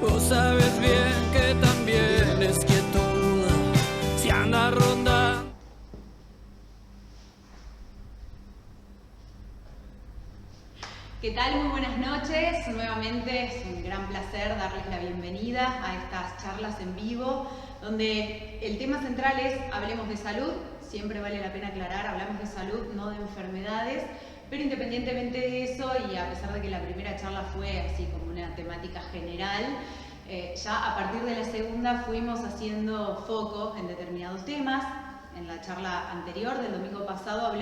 Vos sabes bien que también es quietud si anda ronda. ¿Qué tal? Muy buenas noches. Nuevamente es un gran placer darles la bienvenida a estas charlas en vivo, donde el tema central es hablemos de salud. Siempre vale la pena aclarar, hablamos de salud, no de enfermedades, pero independientemente de eso, y a pesar de que la primera charla fue así como una temática general, ya a partir de la segunda fuimos haciendo foco en determinados temas. En la charla anterior del domingo pasado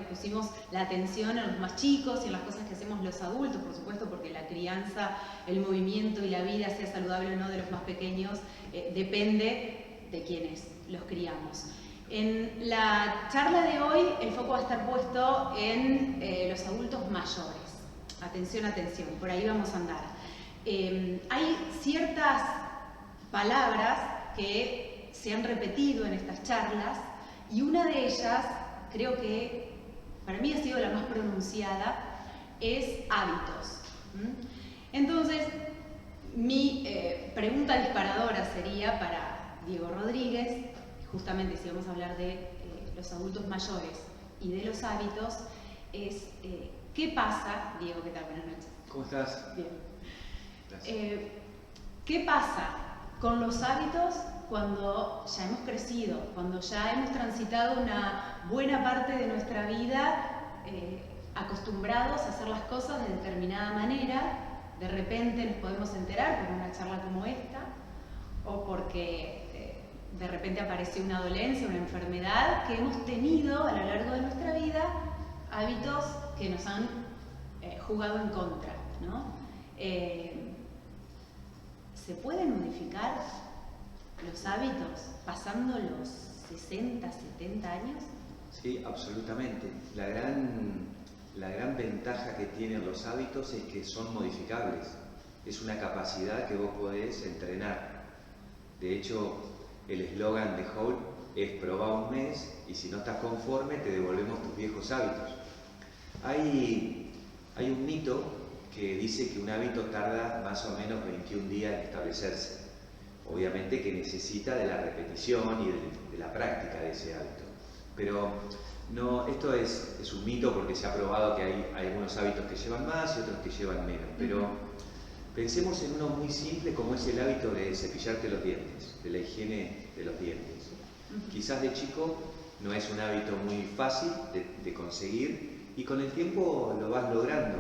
pusimos la atención en los más chicos y en las cosas que hacemos los adultos, por supuesto, porque la crianza, el movimiento y la vida, sea saludable o no de los más pequeños, depende de quienes los criamos. En la charla de hoy el foco va a estar puesto en los adultos mayores. Atención, atención, por ahí vamos a andar. Hay ciertas palabras que se han repetido en estas charlas y una de ellas, creo que para mí ha sido la más pronunciada, es hábitos. Entonces, mi pregunta disparadora sería para Diego Rodríguez, justamente si vamos a hablar de los adultos mayores y de los hábitos, es ¿qué pasa? Diego, ¿qué tal? Buenas noches. ¿Cómo estás? Bien. Gracias. ¿Qué pasa con los hábitos cuando ya hemos crecido, cuando ya hemos transitado una buena parte de nuestra vida acostumbrados a hacer las cosas de determinada manera? De repente nos podemos enterar por una charla como esta, o porque de repente apareció una dolencia, una enfermedad, que hemos tenido a lo largo de nuestra vida hábitos que nos han jugado en contra, ¿no? ¿Se pueden modificar los hábitos pasando los 60, 70 años? Sí, absolutamente. La gran ventaja que tienen los hábitos es que son modificables. Es una capacidad que vos podés entrenar. De hecho, el eslogan de Hall es probá un mes y si no estás conforme te devolvemos tus viejos hábitos. Hay un mito que dice que un hábito tarda más o menos 21 días en establecerse. Obviamente que necesita de la repetición y de la práctica de ese hábito. Pero no, esto es un mito porque se ha probado que hay algunos hábitos que llevan más y otros que llevan menos. Pero pensemos en uno muy simple como es el hábito de cepillarte los dientes, de la higiene de los dientes. Quizás de chico no es un hábito muy fácil de conseguir y con el tiempo lo vas logrando.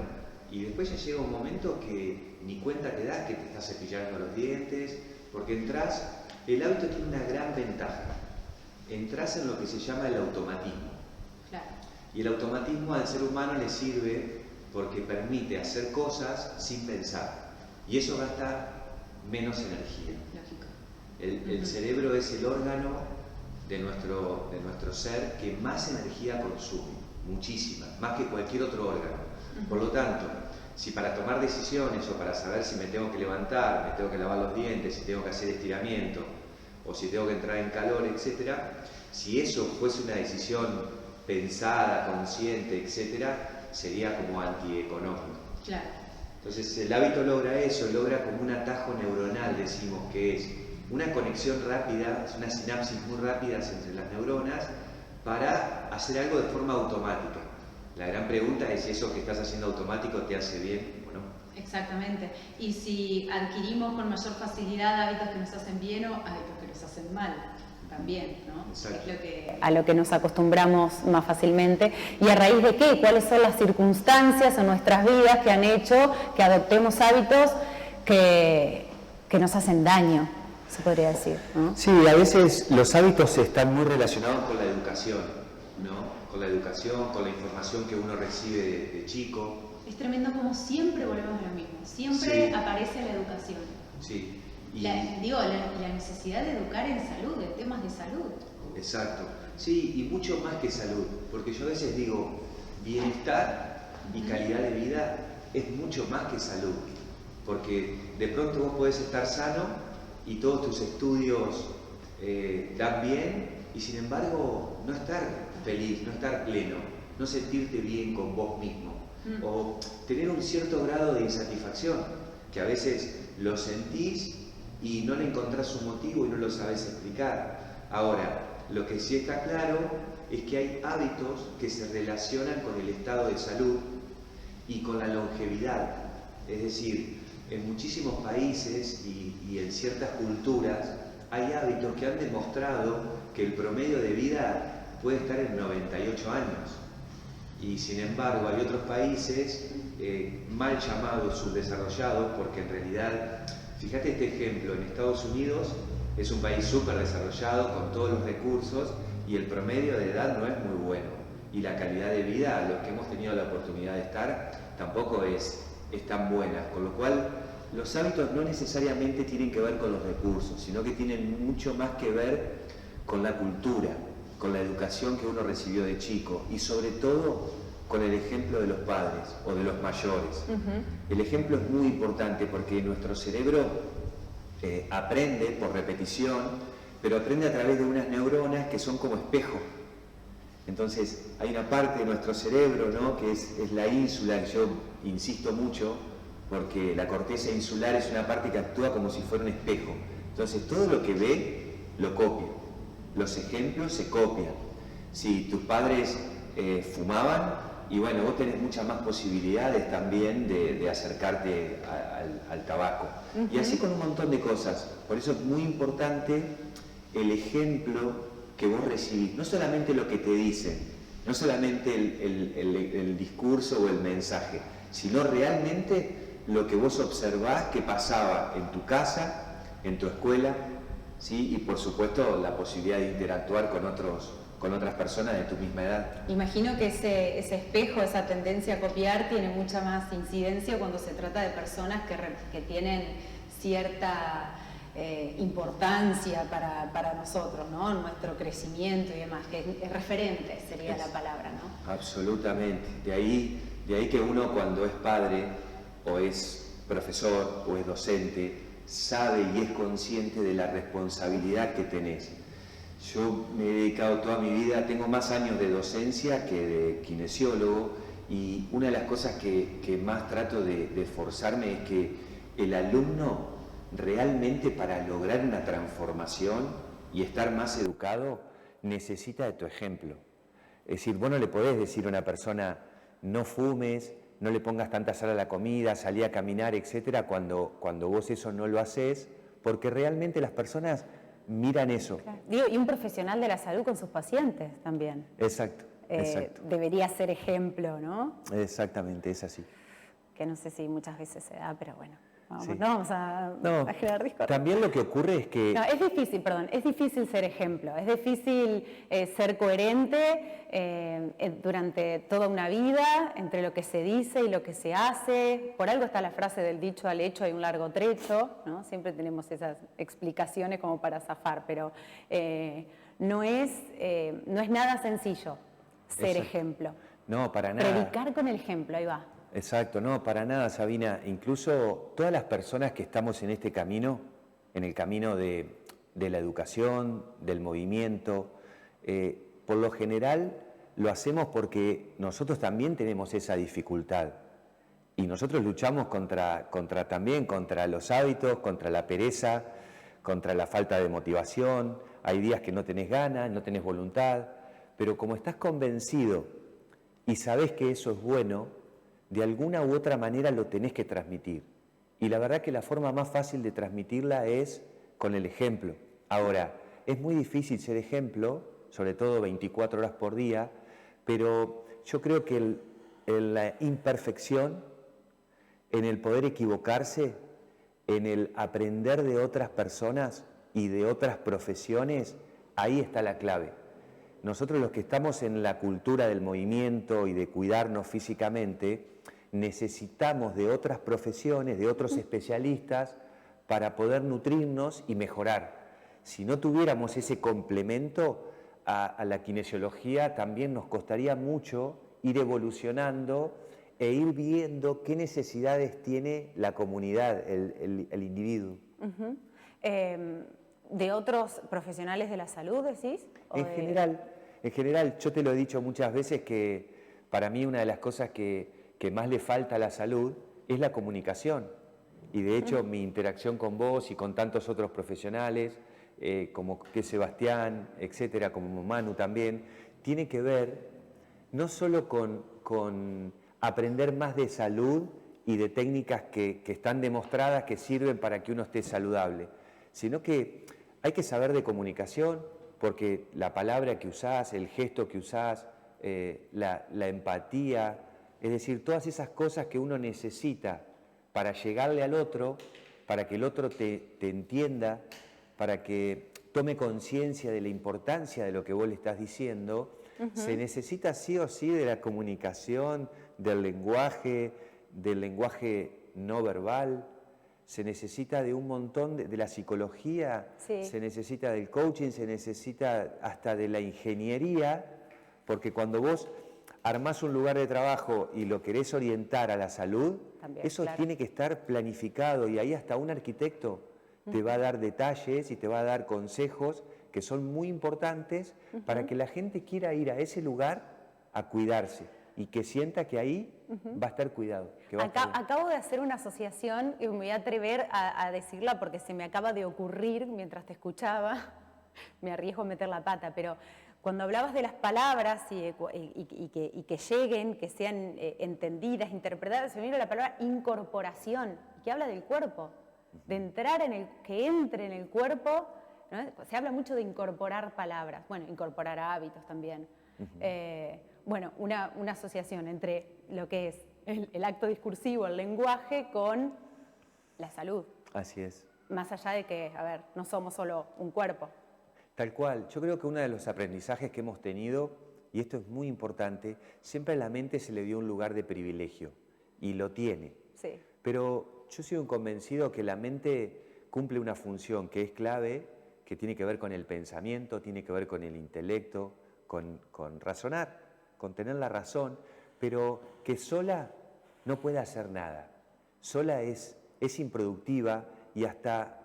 Y después ya llega un momento que ni cuenta te das que te estás cepillando los dientes, porque el hábito tiene una gran ventaja. Entrás en lo que se llama el automatismo. Claro. Y el automatismo al ser humano le sirve porque permite hacer cosas sin pensar. Y eso gasta menos energía. Lógico. El cerebro es el órgano de nuestro ser que más energía consume, muchísima, más que cualquier otro órgano. Por lo tanto, si para tomar decisiones o para saber si me tengo que levantar, me tengo que lavar los dientes, si tengo que hacer estiramiento o si tengo que entrar en calor, etc., si eso fuese una decisión pensada, consciente, etc., sería como antieconómico. Claro. Entonces el hábito logra eso, logra como un atajo neuronal, decimos, que es una conexión rápida, es una sinapsis muy rápida entre las neuronas para hacer algo de forma automática. La gran pregunta es si eso que estás haciendo automático te hace bien o no. Exactamente. Y si adquirimos con mayor facilidad hábitos que nos hacen bien o hábitos que nos hacen mal también, ¿no? Exacto. Es a lo que nos acostumbramos más fácilmente. ¿Y a raíz de qué? ¿Cuáles son las circunstancias en nuestras vidas que han hecho que adoptemos hábitos que nos hacen daño, se podría decir, ¿no? Sí, a veces los hábitos están muy relacionados con la educación, ¿no? Con la educación, con la información que uno recibe de chico. Es tremendo como siempre volvemos a lo mismo, siempre Sí. aparece la educación. Sí. Y La necesidad de educar en salud, en temas de salud. Exacto. Sí, y mucho más que salud, porque yo a veces digo, bienestar y calidad de vida es mucho más que salud, porque de pronto vos podés estar sano y todos tus estudios dan bien y sin embargo no estar feliz, no estar pleno, no sentirte bien con vos mismo o tener un cierto grado de insatisfacción que a veces lo sentís y no le encontrás un motivo y no lo sabés explicar. Ahora, lo que sí está claro es que hay hábitos que se relacionan con el estado de salud y con la longevidad. Es decir, en muchísimos países y en ciertas culturas hay hábitos que han demostrado que el promedio de vida puede estar en 98 años. Y sin embargo hay otros países mal llamados subdesarrollados, porque en realidad, fíjate este ejemplo, en Estados Unidos es un país súper desarrollado con todos los recursos y el promedio de edad no es muy bueno. Y la calidad de vida, los que hemos tenido la oportunidad de estar, tampoco es tan buena. Con lo cual, los hábitos no necesariamente tienen que ver con los recursos, sino que tienen mucho más que ver con la cultura, con la educación que uno recibió de chico y sobre todo con el ejemplo de los padres o de los mayores. El ejemplo es muy importante porque nuestro cerebro aprende por repetición, pero aprende a través de unas neuronas que son como espejo. Entonces hay una parte de nuestro cerebro, ¿no?, que es la ínsula, que yo insisto mucho, porque la corteza insular es una parte que actúa como si fuera un espejo. Entonces todo lo que ve, lo copia. Los ejemplos se copian. Si tus padres fumaban, y bueno, vos tenés muchas más posibilidades también de acercarte al tabaco. Y así con un montón de cosas. Por eso es muy importante el ejemplo que vos recibís. No solamente lo que te dicen, no solamente el discurso o el mensaje, sino realmente lo que vos observás que pasaba en tu casa, en tu escuela, ¿sí? Y por supuesto la posibilidad de interactuar con otras personas de tu misma edad. Imagino que ese espejo, esa tendencia a copiar tiene mucha más incidencia cuando se trata de personas que tienen cierta importancia para nosotros, ¿no? Nuestro crecimiento y demás, que es referente sería la palabra, ¿no? Absolutamente. De ahí que uno, cuando es padre o es profesor o es docente, sabe y es consciente de la responsabilidad que tenés. Yo me he dedicado toda mi vida, tengo más años de docencia que de kinesiólogo, y una de las cosas que más trato de esforzarme es que el alumno realmente, para lograr una transformación y estar más educado, necesita de tu ejemplo. Es decir, vos no le podés decir a una persona no fumes, no le pongas tanta sal a la comida, salí a caminar, etcétera, cuando vos eso no lo haces, porque realmente las personas miran eso. Claro. Digo, y un profesional de la salud con sus pacientes también. Exacto, exacto. Debería ser ejemplo, ¿no? Exactamente, es así. Que no sé si muchas veces se da, pero bueno. Vamos, Sí. no vamos a generar discordia. También lo que ocurre es que... No, es difícil ser ejemplo, es difícil ser coherente durante toda una vida entre lo que se dice y lo que se hace. Por algo está la frase del dicho al hecho hay un largo trecho, ¿no? Siempre tenemos esas explicaciones como para zafar, pero no es nada sencillo ser ejemplo. No, para nada. Predicar con el ejemplo, ahí va. Exacto, no, para nada, Sabina. Incluso todas las personas que estamos en este camino, en el camino de la educación, del movimiento, por lo general lo hacemos porque nosotros también tenemos esa dificultad. Y nosotros luchamos también contra los hábitos, contra la pereza, contra la falta de motivación. Hay días que no tenés ganas, no tenés voluntad, pero como estás convencido y sabés que eso es bueno, de alguna u otra manera lo tenés que transmitir. Y la verdad que la forma más fácil de transmitirla es con el ejemplo. Ahora, es muy difícil ser ejemplo, sobre todo 24 horas por día, pero yo creo que en la imperfección, en el poder equivocarse, en el aprender de otras personas y de otras profesiones, ahí está la clave. Nosotros, los que estamos en la cultura del movimiento y de cuidarnos físicamente, necesitamos de otras profesiones, de otros especialistas, para poder nutrirnos y mejorar. Si no tuviéramos ese complemento a la kinesiología, también nos costaría mucho ir evolucionando e ir viendo qué necesidades tiene la comunidad, el individuo. Uh-huh. ¿De otros profesionales de la salud, decís? En general, yo te lo he dicho muchas veces que para mí una de las cosas que más le falta a la salud es la comunicación. Y de hecho mi interacción con vos y con tantos otros profesionales, como que Sebastián, etcétera, como Manu también, tiene que ver no solo con aprender más de salud y de técnicas que están demostradas que sirven para que uno esté saludable, sino que hay que saber de comunicación, porque la palabra que usás, el gesto que usás, la empatía, es decir, todas esas cosas que uno necesita para llegarle al otro, para que el otro te entienda, para que tome conciencia de la importancia de lo que vos le estás diciendo, se necesita sí o sí de la comunicación, del lenguaje no verbal, se necesita de un montón de la psicología, Sí. se necesita del coaching, se necesita hasta de la ingeniería, porque cuando vos armás un lugar de trabajo y lo querés orientar a la salud, También, eso claro. tiene que estar planificado y ahí hasta un arquitecto te va a dar detalles y te va a dar consejos que son muy importantes para que la gente quiera ir a ese lugar a cuidarse y que sienta que ahí va a estar cuidado. Que va a estar bien. Acabo de hacer una asociación y me voy a atrever a decirla porque se me acaba de ocurrir mientras te escuchaba. Me arriesgo a meter la pata, pero cuando hablabas de las palabras y que lleguen, que sean entendidas, interpretadas, se me vino la palabra incorporación, que habla del cuerpo, de entrar que entre en el cuerpo, ¿no? Se habla mucho de incorporar palabras, bueno, incorporar hábitos también. Bueno, una asociación entre lo que es el acto discursivo, el lenguaje, con la salud. Así es. Más allá de que, a ver, no somos solo un cuerpo. Tal cual. Yo creo que uno de los aprendizajes que hemos tenido, y esto es muy importante, siempre a la mente se le dio un lugar de privilegio, y lo tiene. Sí. Pero yo soy un convencido que la mente cumple una función que es clave, que tiene que ver con el pensamiento, tiene que ver con el intelecto, con razonar, con tener la razón, pero que sola no puede hacer nada. Sola es improductiva y hasta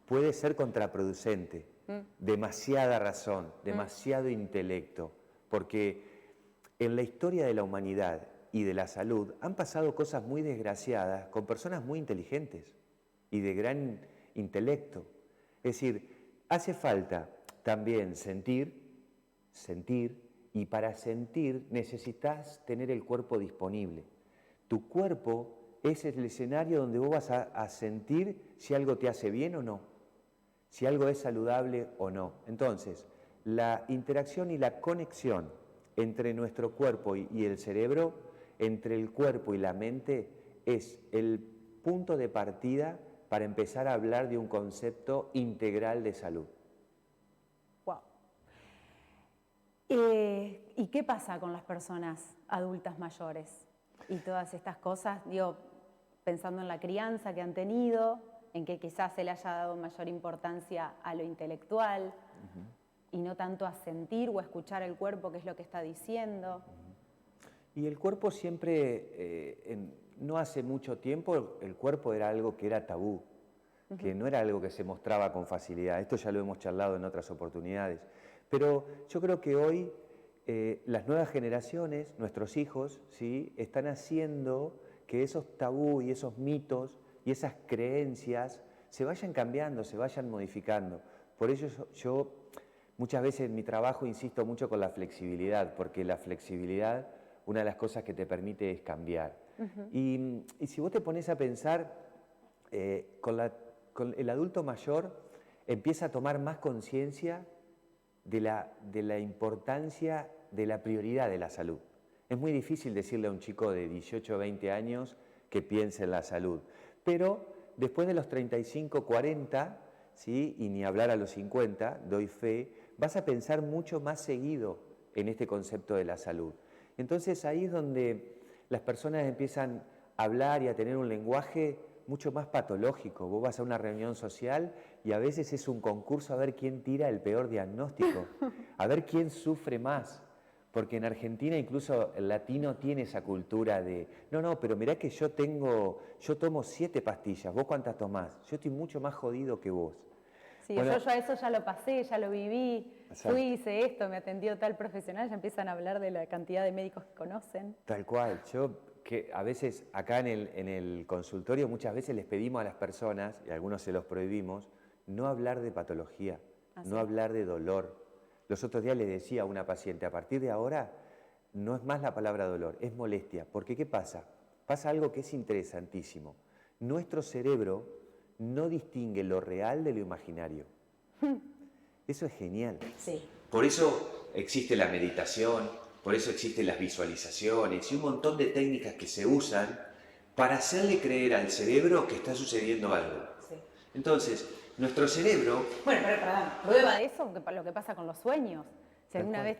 puede ser contraproducente. Demasiada razón, demasiado intelecto, porque en la historia de la humanidad y de la salud han pasado cosas muy desgraciadas con personas muy inteligentes y de gran intelecto. Es decir, hace falta también sentir, y para sentir necesitas tener el cuerpo disponible. Tu cuerpo es el escenario donde vos vas a sentir si algo te hace bien o no, si algo es saludable o no. Entonces, la interacción y la conexión entre nuestro cuerpo y el cerebro, entre el cuerpo y la mente, es el punto de partida para empezar a hablar de un concepto integral de salud. Wow. ¿Y qué pasa con las personas adultas mayores? Y todas estas cosas, digo, pensando en la crianza que han tenido, en que quizás se le haya dado mayor importancia a lo intelectual y no tanto a sentir o a escuchar el cuerpo, que es lo que está diciendo. Y el cuerpo siempre, no hace mucho tiempo, el cuerpo era algo que era tabú, que no era algo que se mostraba con facilidad. Esto ya lo hemos charlado en otras oportunidades. Pero yo creo que hoy las nuevas generaciones, nuestros hijos, ¿sí?, están haciendo que esos tabú y esos mitos y esas creencias se vayan cambiando, se vayan modificando. Por ello yo muchas veces en mi trabajo insisto mucho con la flexibilidad, porque la flexibilidad, una de las cosas que te permite es cambiar. Y si vos te pones a pensar, con el adulto mayor empieza a tomar más conciencia de la importancia, de la prioridad de la salud. Es muy difícil decirle a un chico de 18 o 20 años que piense en la salud. Pero después de los 35, 40, ¿sí?, y ni hablar a los 50, doy fe, vas a pensar mucho más seguido en este concepto de la salud. Entonces ahí es donde las personas empiezan a hablar y a tener un lenguaje mucho más patológico. Vos vas a una reunión social y a veces es un concurso a ver quién tira el peor diagnóstico, a ver quién sufre más. Porque en Argentina incluso el latino tiene esa cultura de no, pero mirá que yo tomo 7 pastillas, ¿vos cuántas tomás? Yo estoy mucho más jodido que vos. Sí, bueno, yo eso ya lo pasé, ya lo viví, exacto. Fui, hice esto, me atendió tal profesional, ya empiezan a hablar de la cantidad de médicos que conocen. Tal cual, yo que a veces acá en el consultorio muchas veces les pedimos a las personas, y a algunos se los prohibimos, no hablar de patología, no hablar de dolor. Los otros días les decía a una paciente, a partir de ahora no es más la palabra dolor, es molestia. Porque ¿qué pasa? Pasa algo que es interesantísimo. Nuestro cerebro no distingue lo real de lo imaginario. Eso es genial. Sí. Por eso existe la meditación, por eso existen las visualizaciones y un montón de técnicas que se usan para hacerle creer al cerebro que está sucediendo algo. Sí. Entonces, nuestro cerebro... Bueno, pero perdón, prueba de eso lo que pasa con los sueños. Si alguna vez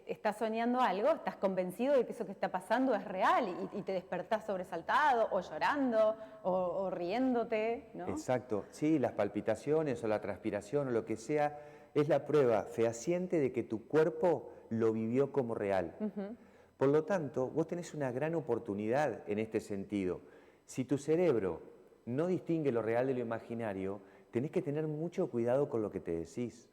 estás soñando algo, estás convencido de que eso que está pasando es real y te despertás sobresaltado o llorando o riéndote, ¿no? Exacto, sí, las palpitaciones o la transpiración o lo que sea, es la prueba fehaciente de que tu cuerpo lo vivió como real. Por lo tanto, vos tenés una gran oportunidad en este sentido. Si tu cerebro no distingue lo real de lo imaginario, tenés que tener mucho cuidado con lo que te decís.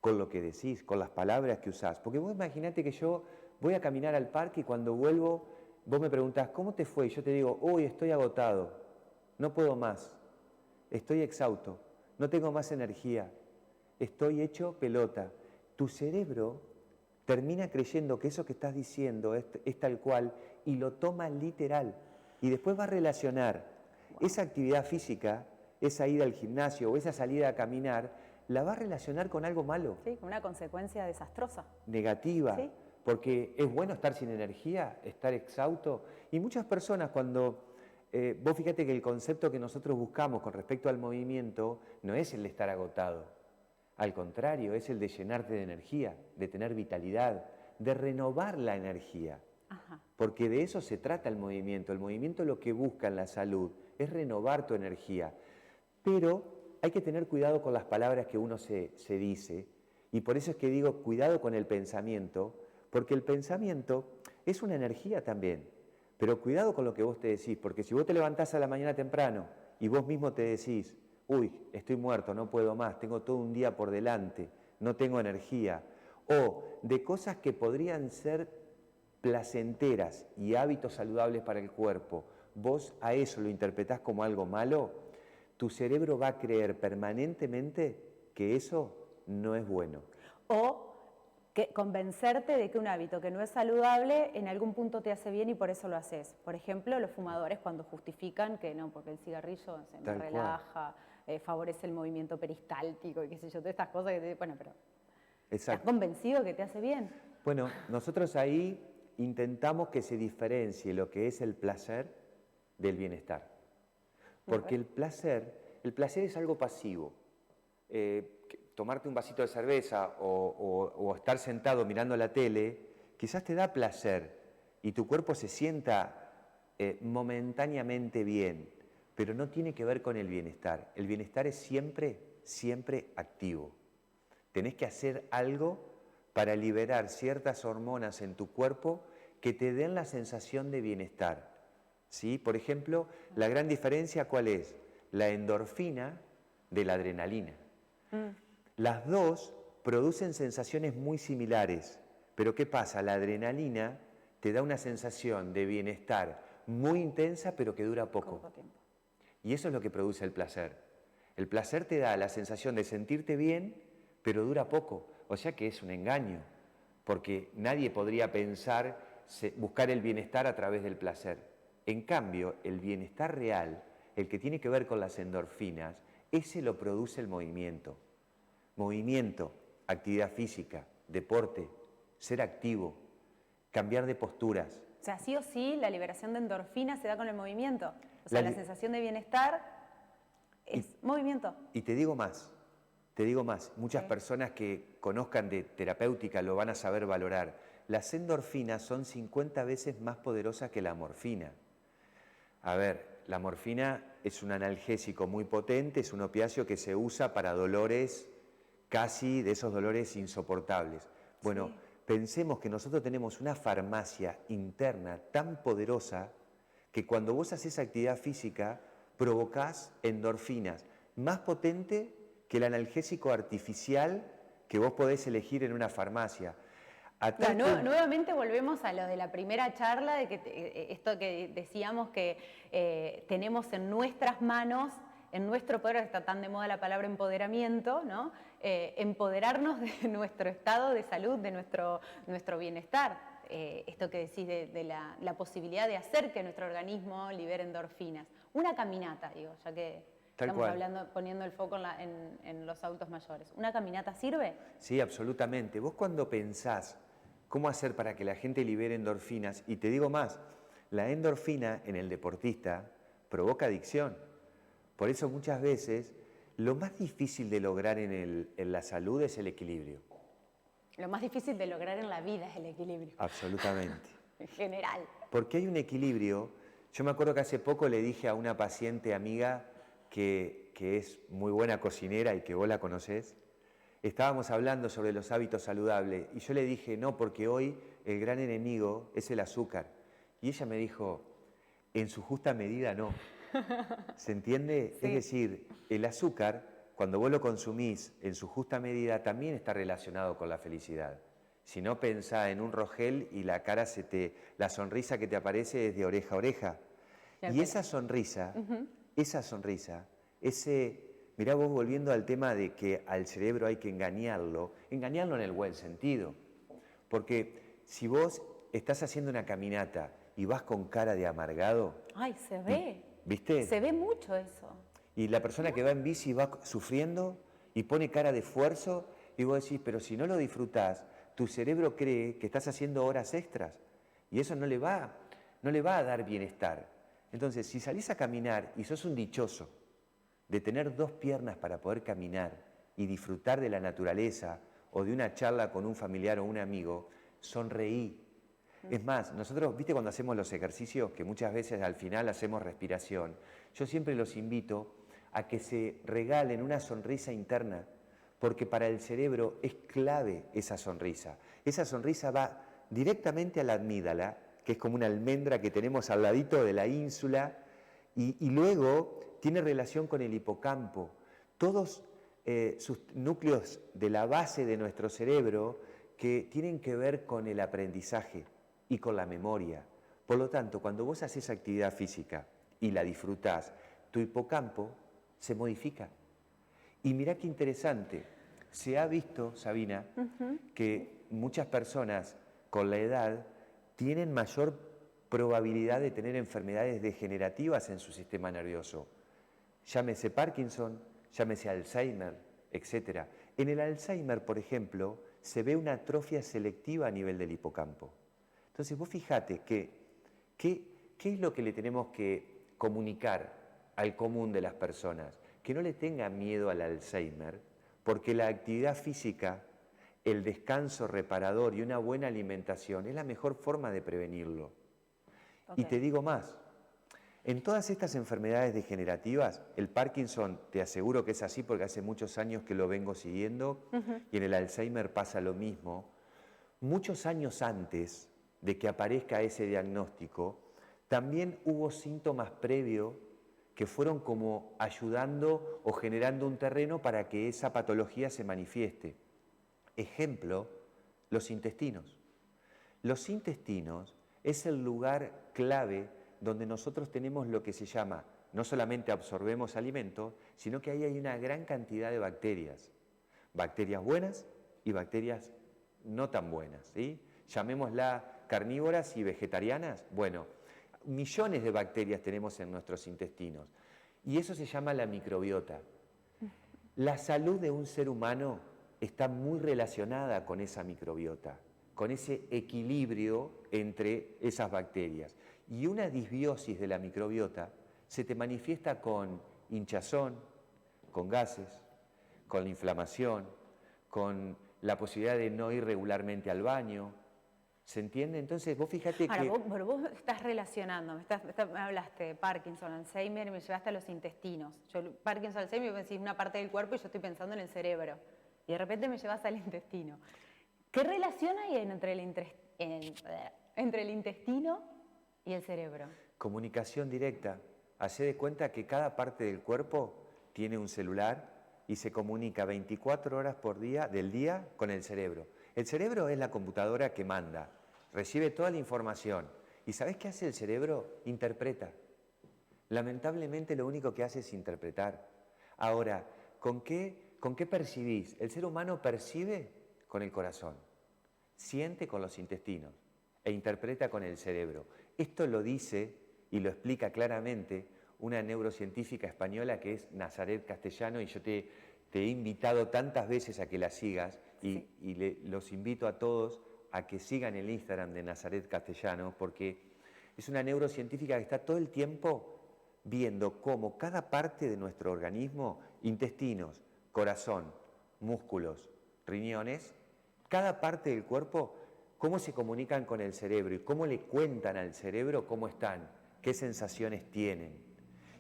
Con lo que decís, con las palabras que usás. Porque vos imaginate que yo voy a caminar al parque y cuando vuelvo, vos me preguntás, ¿cómo te fue? Y yo te digo, uy, estoy agotado, no puedo más, estoy exhausto, no tengo más energía, estoy hecho pelota. Tu cerebro termina creyendo que eso que estás diciendo es tal cual y lo toma literal. Y después va a relacionar esa actividad física, esa ida al gimnasio o esa salida a caminar, la va a relacionar con algo malo. Sí, con una consecuencia desastrosa. Negativa. Sí. Porque es bueno estar sin energía, estar exhausto. Y muchas personas cuando... vos fíjate que el concepto que nosotros buscamos con respecto al movimiento no es el de estar agotado. Al contrario, es el de llenarte de energía, de tener vitalidad, de renovar la energía. Ajá. Porque de eso se trata el movimiento. El movimiento lo que busca en la salud es renovar tu energía. Pero hay que tener cuidado con las palabras que uno se dice, y por eso es que digo cuidado con el pensamiento, porque el pensamiento es una energía también, pero cuidado con lo que vos te decís, porque si vos te levantás a la mañana temprano y vos mismo te decís, uy, estoy muerto, no puedo más, tengo todo un día por delante, no tengo energía, o de cosas que podrían ser placenteras y hábitos saludables para el cuerpo, vos a eso lo interpretás como algo malo, tu cerebro va a creer permanentemente que eso no es bueno. O que convencerte de que un hábito que no es saludable en algún punto te hace bien y por eso lo haces. Por ejemplo, los fumadores cuando justifican que no, porque el cigarrillo me relaja, favorece el movimiento peristáltico y qué sé yo, todas estas cosas que bueno, pero ¿estás convencido que te hace bien? Bueno, nosotros ahí intentamos que se diferencie lo que es el placer del bienestar. Porque el placer es algo pasivo. Tomarte un vasito de cerveza o estar sentado mirando la tele, quizás te da placer y tu cuerpo se sienta momentáneamente bien, pero no tiene que ver con el bienestar. El bienestar es siempre, siempre activo. Tenés que hacer algo para liberar ciertas hormonas en tu cuerpo que te den la sensación de bienestar. ¿Sí? Por ejemplo, la gran diferencia, ¿cuál es? La endorfina de la adrenalina. Las dos producen sensaciones muy similares, pero ¿qué pasa? La adrenalina te da una sensación de bienestar muy intensa, pero que dura poco. Y eso es lo que produce el placer. El placer te da la sensación de sentirte bien, pero dura poco. O sea que es un engaño, porque nadie podría pensar buscar el bienestar a través del placer. En cambio, el bienestar real, el que tiene que ver con las endorfinas, ese lo produce el movimiento. Movimiento, actividad física, deporte, ser activo, cambiar de posturas. O sea, sí o sí, la liberación de endorfinas se da con el movimiento. O sea, la sensación de bienestar es movimiento. Y te digo más, muchas personas que conozcan de terapéutica lo van a saber valorar. Las endorfinas son 50 veces más poderosas que la morfina. A ver, la morfina es un analgésico muy potente, es un opiáceo que se usa para dolores casi de esos dolores insoportables. Bueno, sí. Pensemos que nosotros tenemos una farmacia interna tan poderosa que cuando vos haces actividad física provocás endorfinas, más potente que el analgésico artificial que vos podés elegir en una farmacia. Nuevamente volvemos a lo de la primera charla, de que esto que decíamos que tenemos en nuestras manos, en nuestro poder, está tan de moda la palabra empoderamiento, ¿no? Empoderarnos de nuestro estado de salud, de nuestro bienestar. Esto que decís de la posibilidad de hacer que nuestro organismo libere endorfinas. Una caminata, digo, ya que estamos hablando, poniendo el foco en los adultos mayores. ¿Una caminata sirve? Sí, absolutamente. Vos cuando pensás cómo hacer para que la gente libere endorfinas, y te digo más, la endorfina en el deportista provoca adicción. Por eso muchas veces lo más difícil de lograr en la salud es el equilibrio. Lo más difícil de lograr en la vida es el equilibrio. Absolutamente. En general. Porque hay un equilibrio. Yo me acuerdo que hace poco le dije a una paciente amiga que es muy buena cocinera y que vos la conocés. Estábamos hablando sobre los hábitos saludables y yo le dije, no, porque hoy el gran enemigo es el azúcar. Y ella me dijo, en su justa medida no. ¿Se entiende? Sí. Es decir, el azúcar, cuando vos lo consumís en su justa medida, también está relacionado con la felicidad. Si no, pensá en un Rogel y la sonrisa que te aparece es de oreja a oreja. Y esa sonrisa, mirá vos volviendo al tema de que al cerebro hay que engañarlo en el buen sentido. Porque si vos estás haciendo una caminata y vas con cara de amargado... ¡Ay, se ve! ¿Viste? Se ve mucho eso. Y la persona que va en bici va sufriendo y pone cara de esfuerzo y vos decís, pero si no lo disfrutás, tu cerebro cree que estás haciendo horas extras y eso no le va a dar bienestar. Entonces, si salís a caminar y sos un dichoso de tener 2 piernas para poder caminar y disfrutar de la naturaleza o de una charla con un familiar o un amigo, sonreí. Es más, nosotros, ¿viste cuando hacemos los ejercicios que muchas veces al final hacemos respiración? Yo siempre los invito a que se regalen una sonrisa interna, porque para el cerebro es clave esa sonrisa. Esa sonrisa va directamente a la amígdala, que es como una almendra que tenemos al ladito de la ínsula, y luego tiene relación con el hipocampo. Todos sus núcleos de la base de nuestro cerebro que tienen que ver con el aprendizaje y con la memoria. Por lo tanto, cuando vos haces actividad física y la disfrutás, tu hipocampo se modifica. Y mirá qué interesante, se ha visto, Sabina, que muchas personas con la edad tienen mayor probabilidad de tener enfermedades degenerativas en su sistema nervioso. Llámese Parkinson, llámese Alzheimer, etc. En el Alzheimer, por ejemplo, se ve una atrofia selectiva a nivel del hipocampo. Entonces, vos fijate ¿qué es lo que le tenemos que comunicar al común de las personas? Que no le tengan miedo al Alzheimer, porque la actividad física, el descanso reparador y una buena alimentación es la mejor forma de prevenirlo. Okay. Y te digo más, en todas estas enfermedades degenerativas, el Parkinson, te aseguro que es así porque hace muchos años que lo vengo siguiendo, y en el Alzheimer pasa lo mismo. Muchos años antes de que aparezca ese diagnóstico, también hubo síntomas previos que fueron como ayudando o generando un terreno para que esa patología se manifieste. Ejemplo, los intestinos. Los intestinos es el lugar clave donde nosotros tenemos lo que se llama, no solamente absorbemos alimentos, sino que ahí hay una gran cantidad de bacterias. Bacterias buenas y bacterias no tan buenas, ¿sí? Llamémosla carnívoras y vegetarianas. Bueno, millones de bacterias tenemos en nuestros intestinos y eso se llama la microbiota. La salud de un ser humano está muy relacionada con esa microbiota, con ese equilibrio entre esas bacterias. Y una disbiosis de la microbiota se te manifiesta con hinchazón, con gases, con la inflamación, con la posibilidad de no ir regularmente al baño. ¿Se entiende? Entonces, vos fíjate que... Ahora, vos estás relacionando, me hablaste de Parkinson, Alzheimer, y me llevaste a los intestinos. Yo, Parkinson, Alzheimer, me decís una parte del cuerpo y yo estoy pensando en el cerebro. Y de repente me llevas al intestino. ¿Qué relación hay entre el intestino y el cerebro? Comunicación directa. Hacé de cuenta que cada parte del cuerpo tiene un celular y se comunica 24 horas por día del día con el cerebro. El cerebro es la computadora que manda, recibe toda la información. ¿Y sabés qué hace el cerebro? Interpreta. Lamentablemente lo único que hace es interpretar. Ahora, ¿con qué percibís? El ser humano percibe con el corazón, siente con los intestinos e interpreta con el cerebro. Esto lo dice y lo explica claramente una neurocientífica española que es Nazaret Castellano, y yo te he invitado tantas veces a que la sigas y los invito a todos a que sigan el Instagram de Nazaret Castellano, porque es una neurocientífica que está todo el tiempo viendo cómo cada parte de nuestro organismo, intestinos, corazón, músculos, riñones, cada parte del cuerpo, cómo se comunican con el cerebro y cómo le cuentan al cerebro cómo están, qué sensaciones tienen.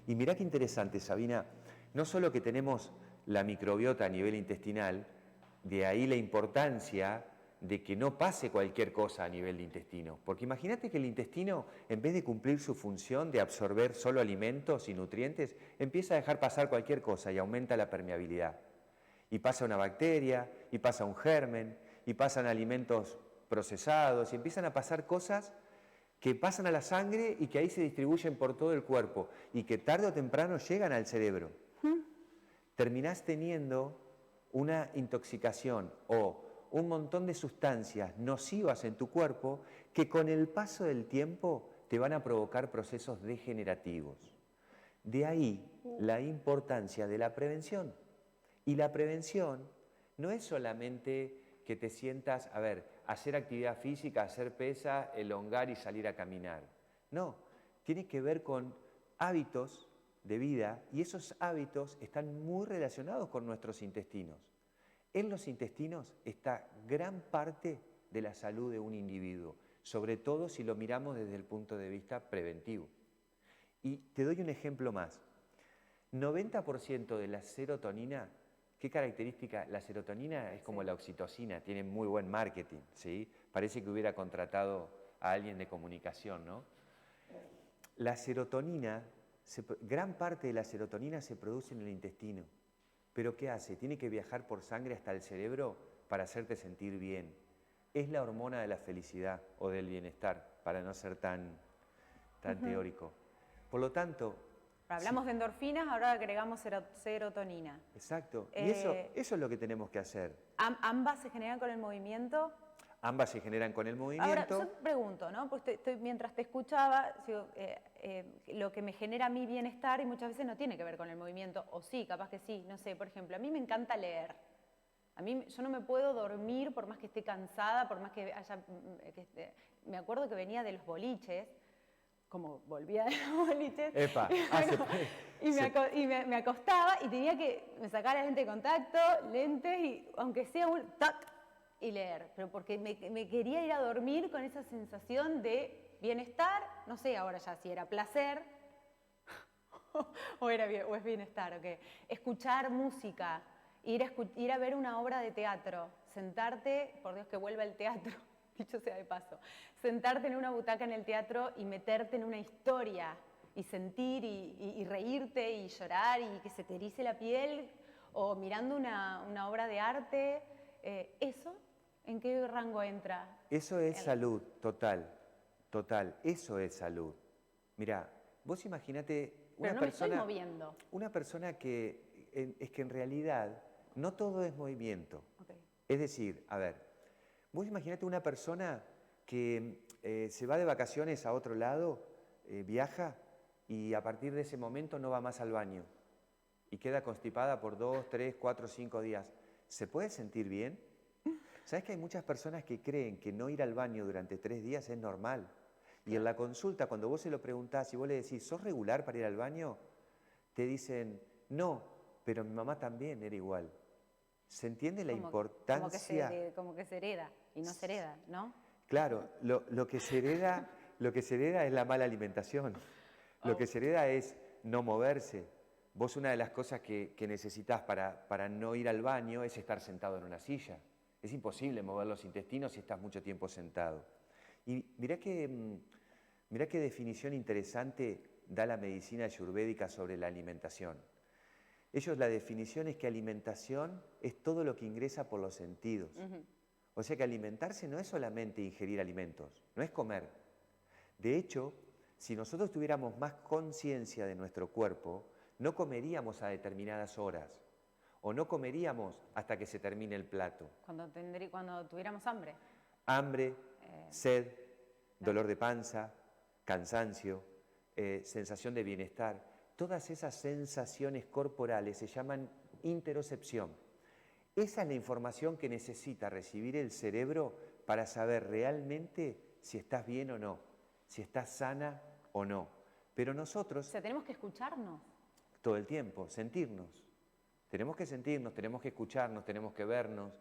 Y mirá qué interesante, Sabina, no solo que tenemos la microbiota a nivel intestinal, de ahí la importancia de que no pase cualquier cosa a nivel de intestino. Porque imagínate que el intestino, en vez de cumplir su función de absorber solo alimentos y nutrientes, empieza a dejar pasar cualquier cosa y aumenta la permeabilidad. Y pasa una bacteria, y pasa un germen, y pasan alimentos procesados, y empiezan a pasar cosas que pasan a la sangre y que ahí se distribuyen por todo el cuerpo, y que tarde o temprano llegan al cerebro. Terminás teniendo una intoxicación o un montón de sustancias nocivas en tu cuerpo que con el paso del tiempo te van a provocar procesos degenerativos. De ahí la importancia de la prevención. Y la prevención no es solamente que te sientas, hacer actividad física, hacer pesa, elongar y salir a caminar. No, tiene que ver con hábitos de vida, y esos hábitos están muy relacionados con nuestros intestinos. En los intestinos está gran parte de la salud de un individuo, sobre todo si lo miramos desde el punto de vista preventivo. Y te doy un ejemplo más. 90% de la serotonina, ¿qué característica? La serotonina es como la oxitocina, tiene muy buen marketing, ¿sí? Parece que hubiera contratado a alguien de comunicación, ¿no? La serotonina, gran parte de la serotonina se produce en el intestino. ¿Pero qué hace? Tiene que viajar por sangre hasta el cerebro para hacerte sentir bien. Es la hormona de la felicidad o del bienestar, para no ser tan teórico. Por lo tanto... Hablamos de endorfinas, ahora agregamos serotonina. Exacto. Y eso es lo que tenemos que hacer. ¿Ambas se generan con el movimiento? Ambas se generan con el movimiento. Ahora, yo pregunto, ¿no? Pues mientras te escuchaba, lo que me genera a mí bienestar y muchas veces no tiene que ver con el movimiento, o sí, capaz que sí, no sé, por ejemplo, a mí me encanta leer. Yo no me puedo dormir por más que esté cansada, por más que haya... me acuerdo que venía de los boliches, como volvía de los boliches, Epa, y me acostaba y tenía que sacar la lente de contacto, lentes, y aunque sea un tac, y leer, pero porque me quería ir a dormir con esa sensación de bienestar, no sé ahora ya si era placer o es bienestar, ¿o qué? Escuchar música, ir a ver una obra de teatro, sentarte, por Dios que vuelva el teatro, dicho sea de paso, sentarte en una butaca en el teatro y meterte en una historia y sentir y reírte y llorar y que se te erice la piel, o mirando una obra de arte, eso, ¿en qué rango entra? Eso es salud, total, eso es salud. Mirá, vos imaginate una Pero no persona... me estoy moviendo. Una persona que en realidad no todo es movimiento. Okay. Es decir, vos imaginate una persona que se va de vacaciones a otro lado, viaja y a partir de ese momento no va más al baño y queda constipada por 2, 3, 4, 5 días. ¿Se puede sentir bien? ¿Sabes que hay muchas personas que creen que no ir al baño durante 3 días es normal? Y en la consulta, cuando vos se lo preguntás y vos le decís, ¿sos regular para ir al baño? Te dicen, no, pero mi mamá también era igual. ¿Se entiende la importancia? Como que se hereda, y no se hereda, ¿no? Claro, lo que se hereda es la mala alimentación. Lo que se hereda es no moverse. Vos una de las cosas que necesitas para no ir al baño es estar sentado en una silla. Es imposible mover los intestinos si estás mucho tiempo sentado. Y mirá qué definición interesante da la medicina ayurvédica sobre la alimentación. La definición es que alimentación es todo lo que ingresa por los sentidos. O sea que alimentarse no es solamente ingerir alimentos, no es comer. De hecho, si nosotros tuviéramos más conciencia de nuestro cuerpo, no comeríamos a determinadas horas o no comeríamos hasta que se termine el plato. Cuando tuviéramos hambre. Hambre, sed, dolor de panza, cansancio, sensación de bienestar. Todas esas sensaciones corporales se llaman interocepción. Esa es la información que necesita recibir el cerebro para saber realmente si estás bien o no, si estás sana o no. Pero nosotros... O sea, tenemos que escucharnos. Todo el tiempo, sentirnos. Tenemos que sentirnos, tenemos que escucharnos, tenemos que vernos,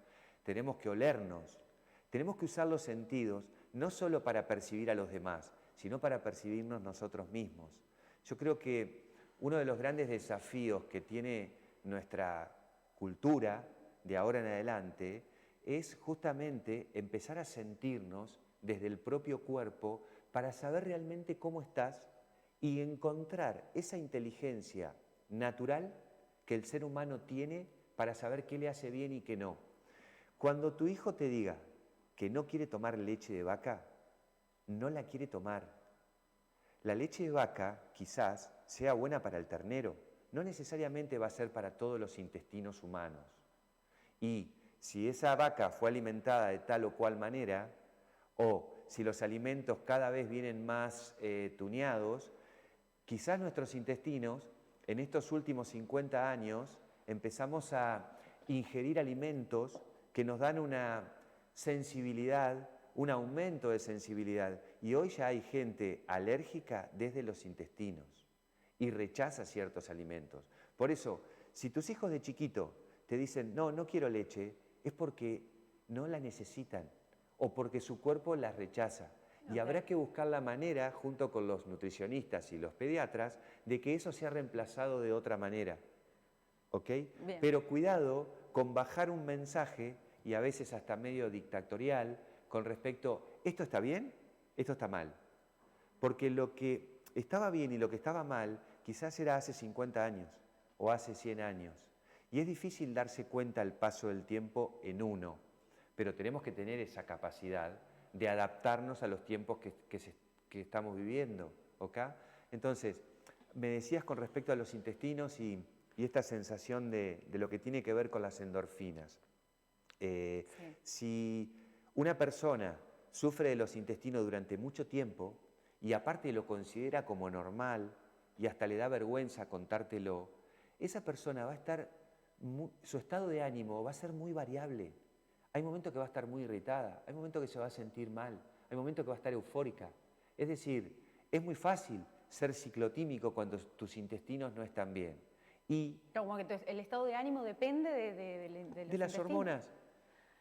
tenemos que olernos. Tenemos que usar los sentidos no solo para percibir a los demás, sino para percibirnos nosotros mismos. Yo creo que uno de los grandes desafíos que tiene nuestra cultura de ahora en adelante es justamente empezar a sentirnos desde el propio cuerpo para saber realmente cómo estás y encontrar esa inteligencia natural que el ser humano tiene para saber qué le hace bien y qué no. Cuando tu hijo te diga que no quiere tomar leche de vaca, no la quiere tomar. La leche de vaca quizás sea buena para el ternero, no necesariamente va a ser para todos los intestinos humanos. Y si esa vaca fue alimentada de tal o cual manera, o si los alimentos cada vez vienen más tuneados, quizás nuestros intestinos, en estos últimos 50 años, empezamos a ingerir alimentos que nos dan una sensibilidad, un aumento de sensibilidad. Y hoy ya hay gente alérgica desde los intestinos y rechaza ciertos alimentos. Por eso, si tus hijos de chiquito te dicen, no, no quiero leche, es porque no la necesitan o porque su cuerpo la rechaza. Y habrá que buscar la manera, junto con los nutricionistas y los pediatras, de que eso sea reemplazado de otra manera. ¿Ok? Bien. Pero cuidado con bajar un mensaje, y a veces hasta medio dictatorial, con respecto, ¿esto está bien? ¿Esto está mal? Porque lo que estaba bien y lo que estaba mal, quizás era hace 50 años o hace 100 años. Y es difícil darse cuenta al paso del tiempo en uno, pero tenemos que tener esa capacidad de adaptarnos a los tiempos que estamos viviendo, ¿ok? Entonces, me decías con respecto a los intestinos y esta sensación de lo que tiene que ver con las endorfinas. Sí. Si una persona sufre de los intestinos durante mucho tiempo y aparte lo considera como normal y hasta le da vergüenza contártelo, esa persona va a estar, su estado de ánimo va a ser muy variable. Hay momentos que va a estar muy irritada, hay momentos que se va a sentir mal, hay momentos que va a estar eufórica. Es decir, es muy fácil ser ciclotímico cuando tus intestinos no están bien. Y Como que el estado de ánimo depende de los las intestinos. hormonas.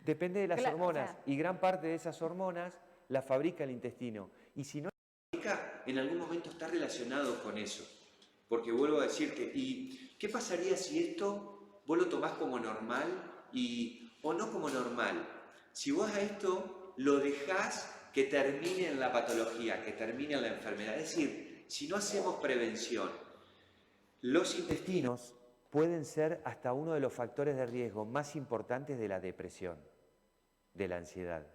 Depende de las Claro, hormonas. o sea, y gran parte de esas hormonas la fabrica el intestino. Y si no la fabrica, en algún momento está relacionado con eso. Porque vuelvo a decirte, ¿y qué pasaría si esto vos lo tomás como normal o no como normal? Si vos a esto lo dejás que termine en la patología, que termine en la enfermedad. Es decir, si no hacemos prevención, los intestinos pueden ser hasta uno de los factores de riesgo más importantes de la depresión, de la ansiedad.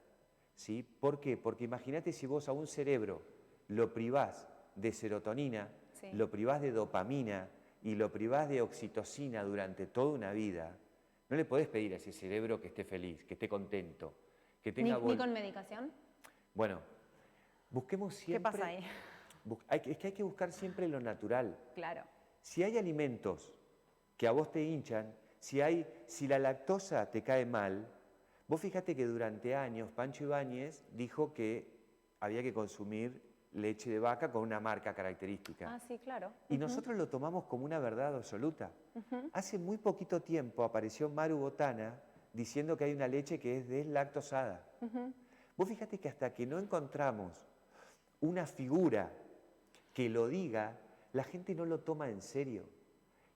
¿Sí? ¿Por qué? Porque imagínate si vos a un cerebro lo privás de serotonina, sí, lo privás de dopamina y lo privás de oxitocina durante toda una vida, no le podés pedir a ese cerebro que esté feliz, que esté contento, que tenga... ¿Ni con medicación? Bueno, busquemos siempre... ¿Qué pasa ahí? Es que hay que buscar siempre lo natural. Claro. Si hay alimentos que a vos te hinchan, si la lactosa te cae mal, vos fíjate que durante años Pancho Ibáñez dijo que había que consumir leche de vaca con una marca característica. Ah, sí, claro. Y nosotros lo tomamos como una verdad absoluta. Hace muy poquito tiempo apareció Maru Botana diciendo que hay una leche que es deslactosada. Vos fíjate que hasta que no encontramos una figura que lo diga, la gente no lo toma en serio.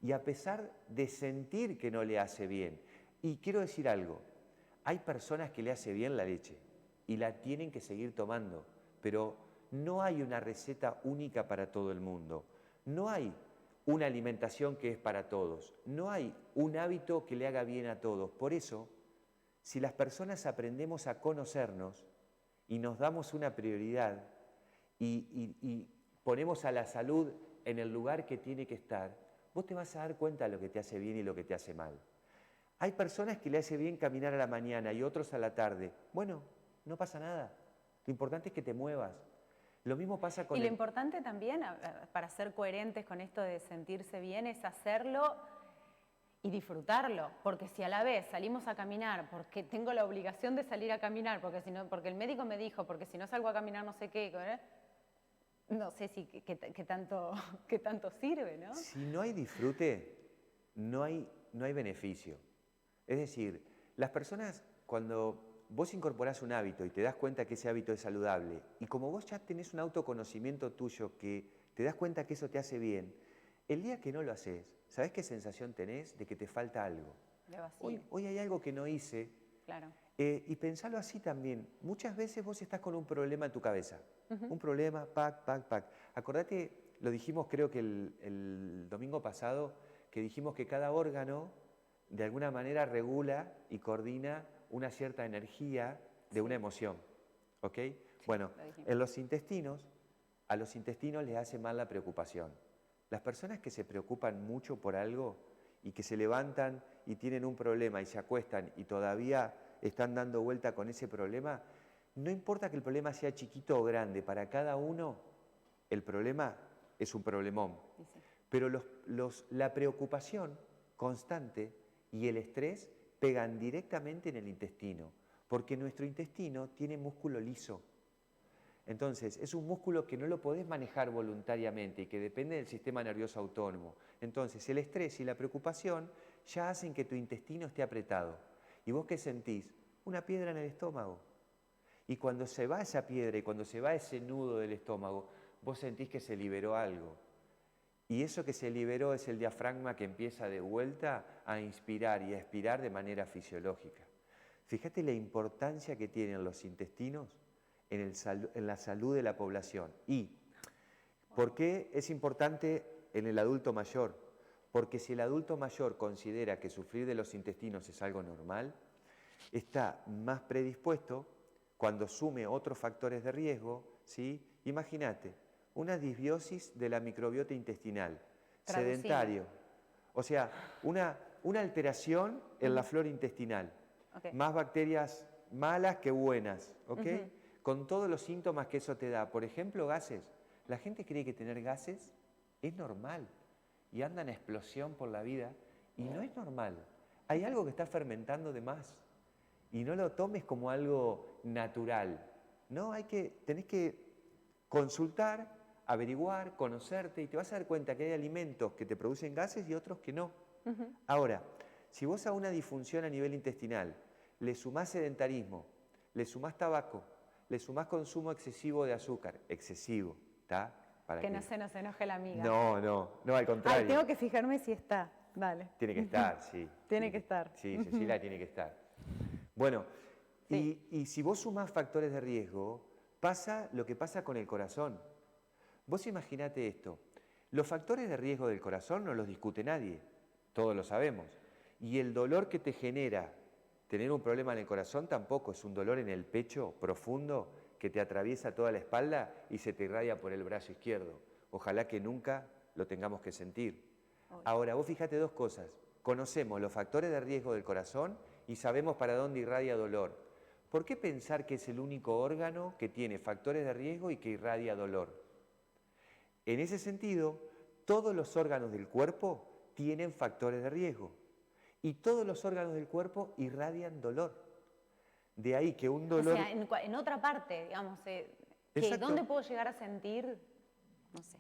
Y a pesar de sentir que no le hace bien, y quiero decir algo, hay personas que le hace bien la leche y la tienen que seguir tomando, pero no hay una receta única para todo el mundo. No hay una alimentación que es para todos. No hay un hábito que le haga bien a todos. Por eso, Si las personas aprendemos a conocernos y nos damos una prioridad y ponemos a la salud en el lugar que tiene que estar, vos te vas a dar cuenta de lo que te hace bien y lo que te hace mal. Hay personas que le hace bien caminar a la mañana y otros a la tarde. Bueno, no pasa nada. Lo importante es que te muevas. Lo mismo pasa con... Y lo importante también, para ser coherentes con esto de sentirse bien, es hacerlo y disfrutarlo. Porque si a la vez salimos a caminar, porque tengo la obligación de salir a caminar, porque el médico me dijo, porque si no salgo a caminar no sé qué, no sé si qué tanto sirve, ¿no? Si no hay disfrute, no hay beneficio. Es decir, las personas, cuando vos incorporás un hábito y te das cuenta que ese hábito es saludable, y como vos ya tenés un autoconocimiento tuyo que te das cuenta que eso te hace bien, el día que no lo haces, ¿sabés qué sensación tenés? De que te falta algo. De vacío. Hoy hay algo que no hice. Claro. Y pensalo así también. Muchas veces vos estás con un problema en tu cabeza. Un problema, pac. Acordate, lo dijimos creo que el domingo pasado, que dijimos que cada órgano de alguna manera regula y coordina una cierta energía de una emoción. ¿Ok? Sí, bueno, en los intestinos, a los intestinos les hace mal la preocupación. Las personas que se preocupan mucho por algo y que se levantan y tienen un problema y se acuestan y todavía están dando vuelta con ese problema, no importa que el problema sea chiquito o grande, para cada uno el problema es un problemón. Sí. Pero la preocupación constante y el estrés pegan directamente en el intestino, porque nuestro intestino tiene músculo liso. Entonces, es un músculo que no lo podés manejar voluntariamente y que depende del sistema nervioso autónomo. Entonces, el estrés y la preocupación ya hacen que tu intestino esté apretado. ¿Y vos qué sentís? Una piedra en el estómago. Y cuando se va esa piedra y cuando se va ese nudo del estómago, vos sentís que se liberó algo. Y eso que se liberó es el diafragma que empieza de vuelta a inspirar y a expirar de manera fisiológica. Fíjate la importancia que tienen los intestinos en la salud de la población. ¿Y por qué es importante en el adulto mayor? Porque si el adulto mayor considera que sufrir de los intestinos es algo normal, está más predispuesto cuando sume otros factores de riesgo, ¿sí? Imagínate, una disbiosis de la microbiota intestinal, sedentario, o sea, una alteración en la flora intestinal, más bacterias malas que buenas, ¿ok? Con todos los síntomas que eso te da. Por ejemplo, gases. La gente cree que tener gases es normal y anda en explosión por la vida y no es normal. Hay algo que está fermentando de más y no lo tomes como algo natural. No, tenés que consultar, averiguar, conocerte y te vas a dar cuenta que hay alimentos que te producen gases y otros que no. Ahora, si vos a una disfunción a nivel intestinal le sumás sedentarismo, le sumás tabaco, le sumás consumo excesivo de azúcar, excesivo, ¿está? Que no se nos enoje la amiga. No, al contrario. Ay, tengo que fijarme si está, vale. Tiene que estar, sí. Tiene que estar. Sí, Cecilia tiene que estar. Bueno, sí. Y si vos sumás factores de riesgo, pasa lo que pasa con el corazón. Vos imaginate esto, los factores de riesgo del corazón no los discute nadie, todos lo sabemos. Y el dolor que te genera tener un problema en el corazón tampoco, es un dolor en el pecho profundo que te atraviesa toda la espalda y se te irradia por el brazo izquierdo. Ojalá que nunca lo tengamos que sentir. Ahora, vos fíjate dos cosas. Conocemos los factores de riesgo del corazón y sabemos para dónde irradia dolor. ¿Por qué pensar que es el único órgano que tiene factores de riesgo y que irradia dolor? En ese sentido, todos los órganos del cuerpo tienen factores de riesgo. Y todos los órganos del cuerpo irradian dolor. De ahí que un dolor... O sea, en otra parte, digamos, ¿dónde puedo llegar a sentir, no sé,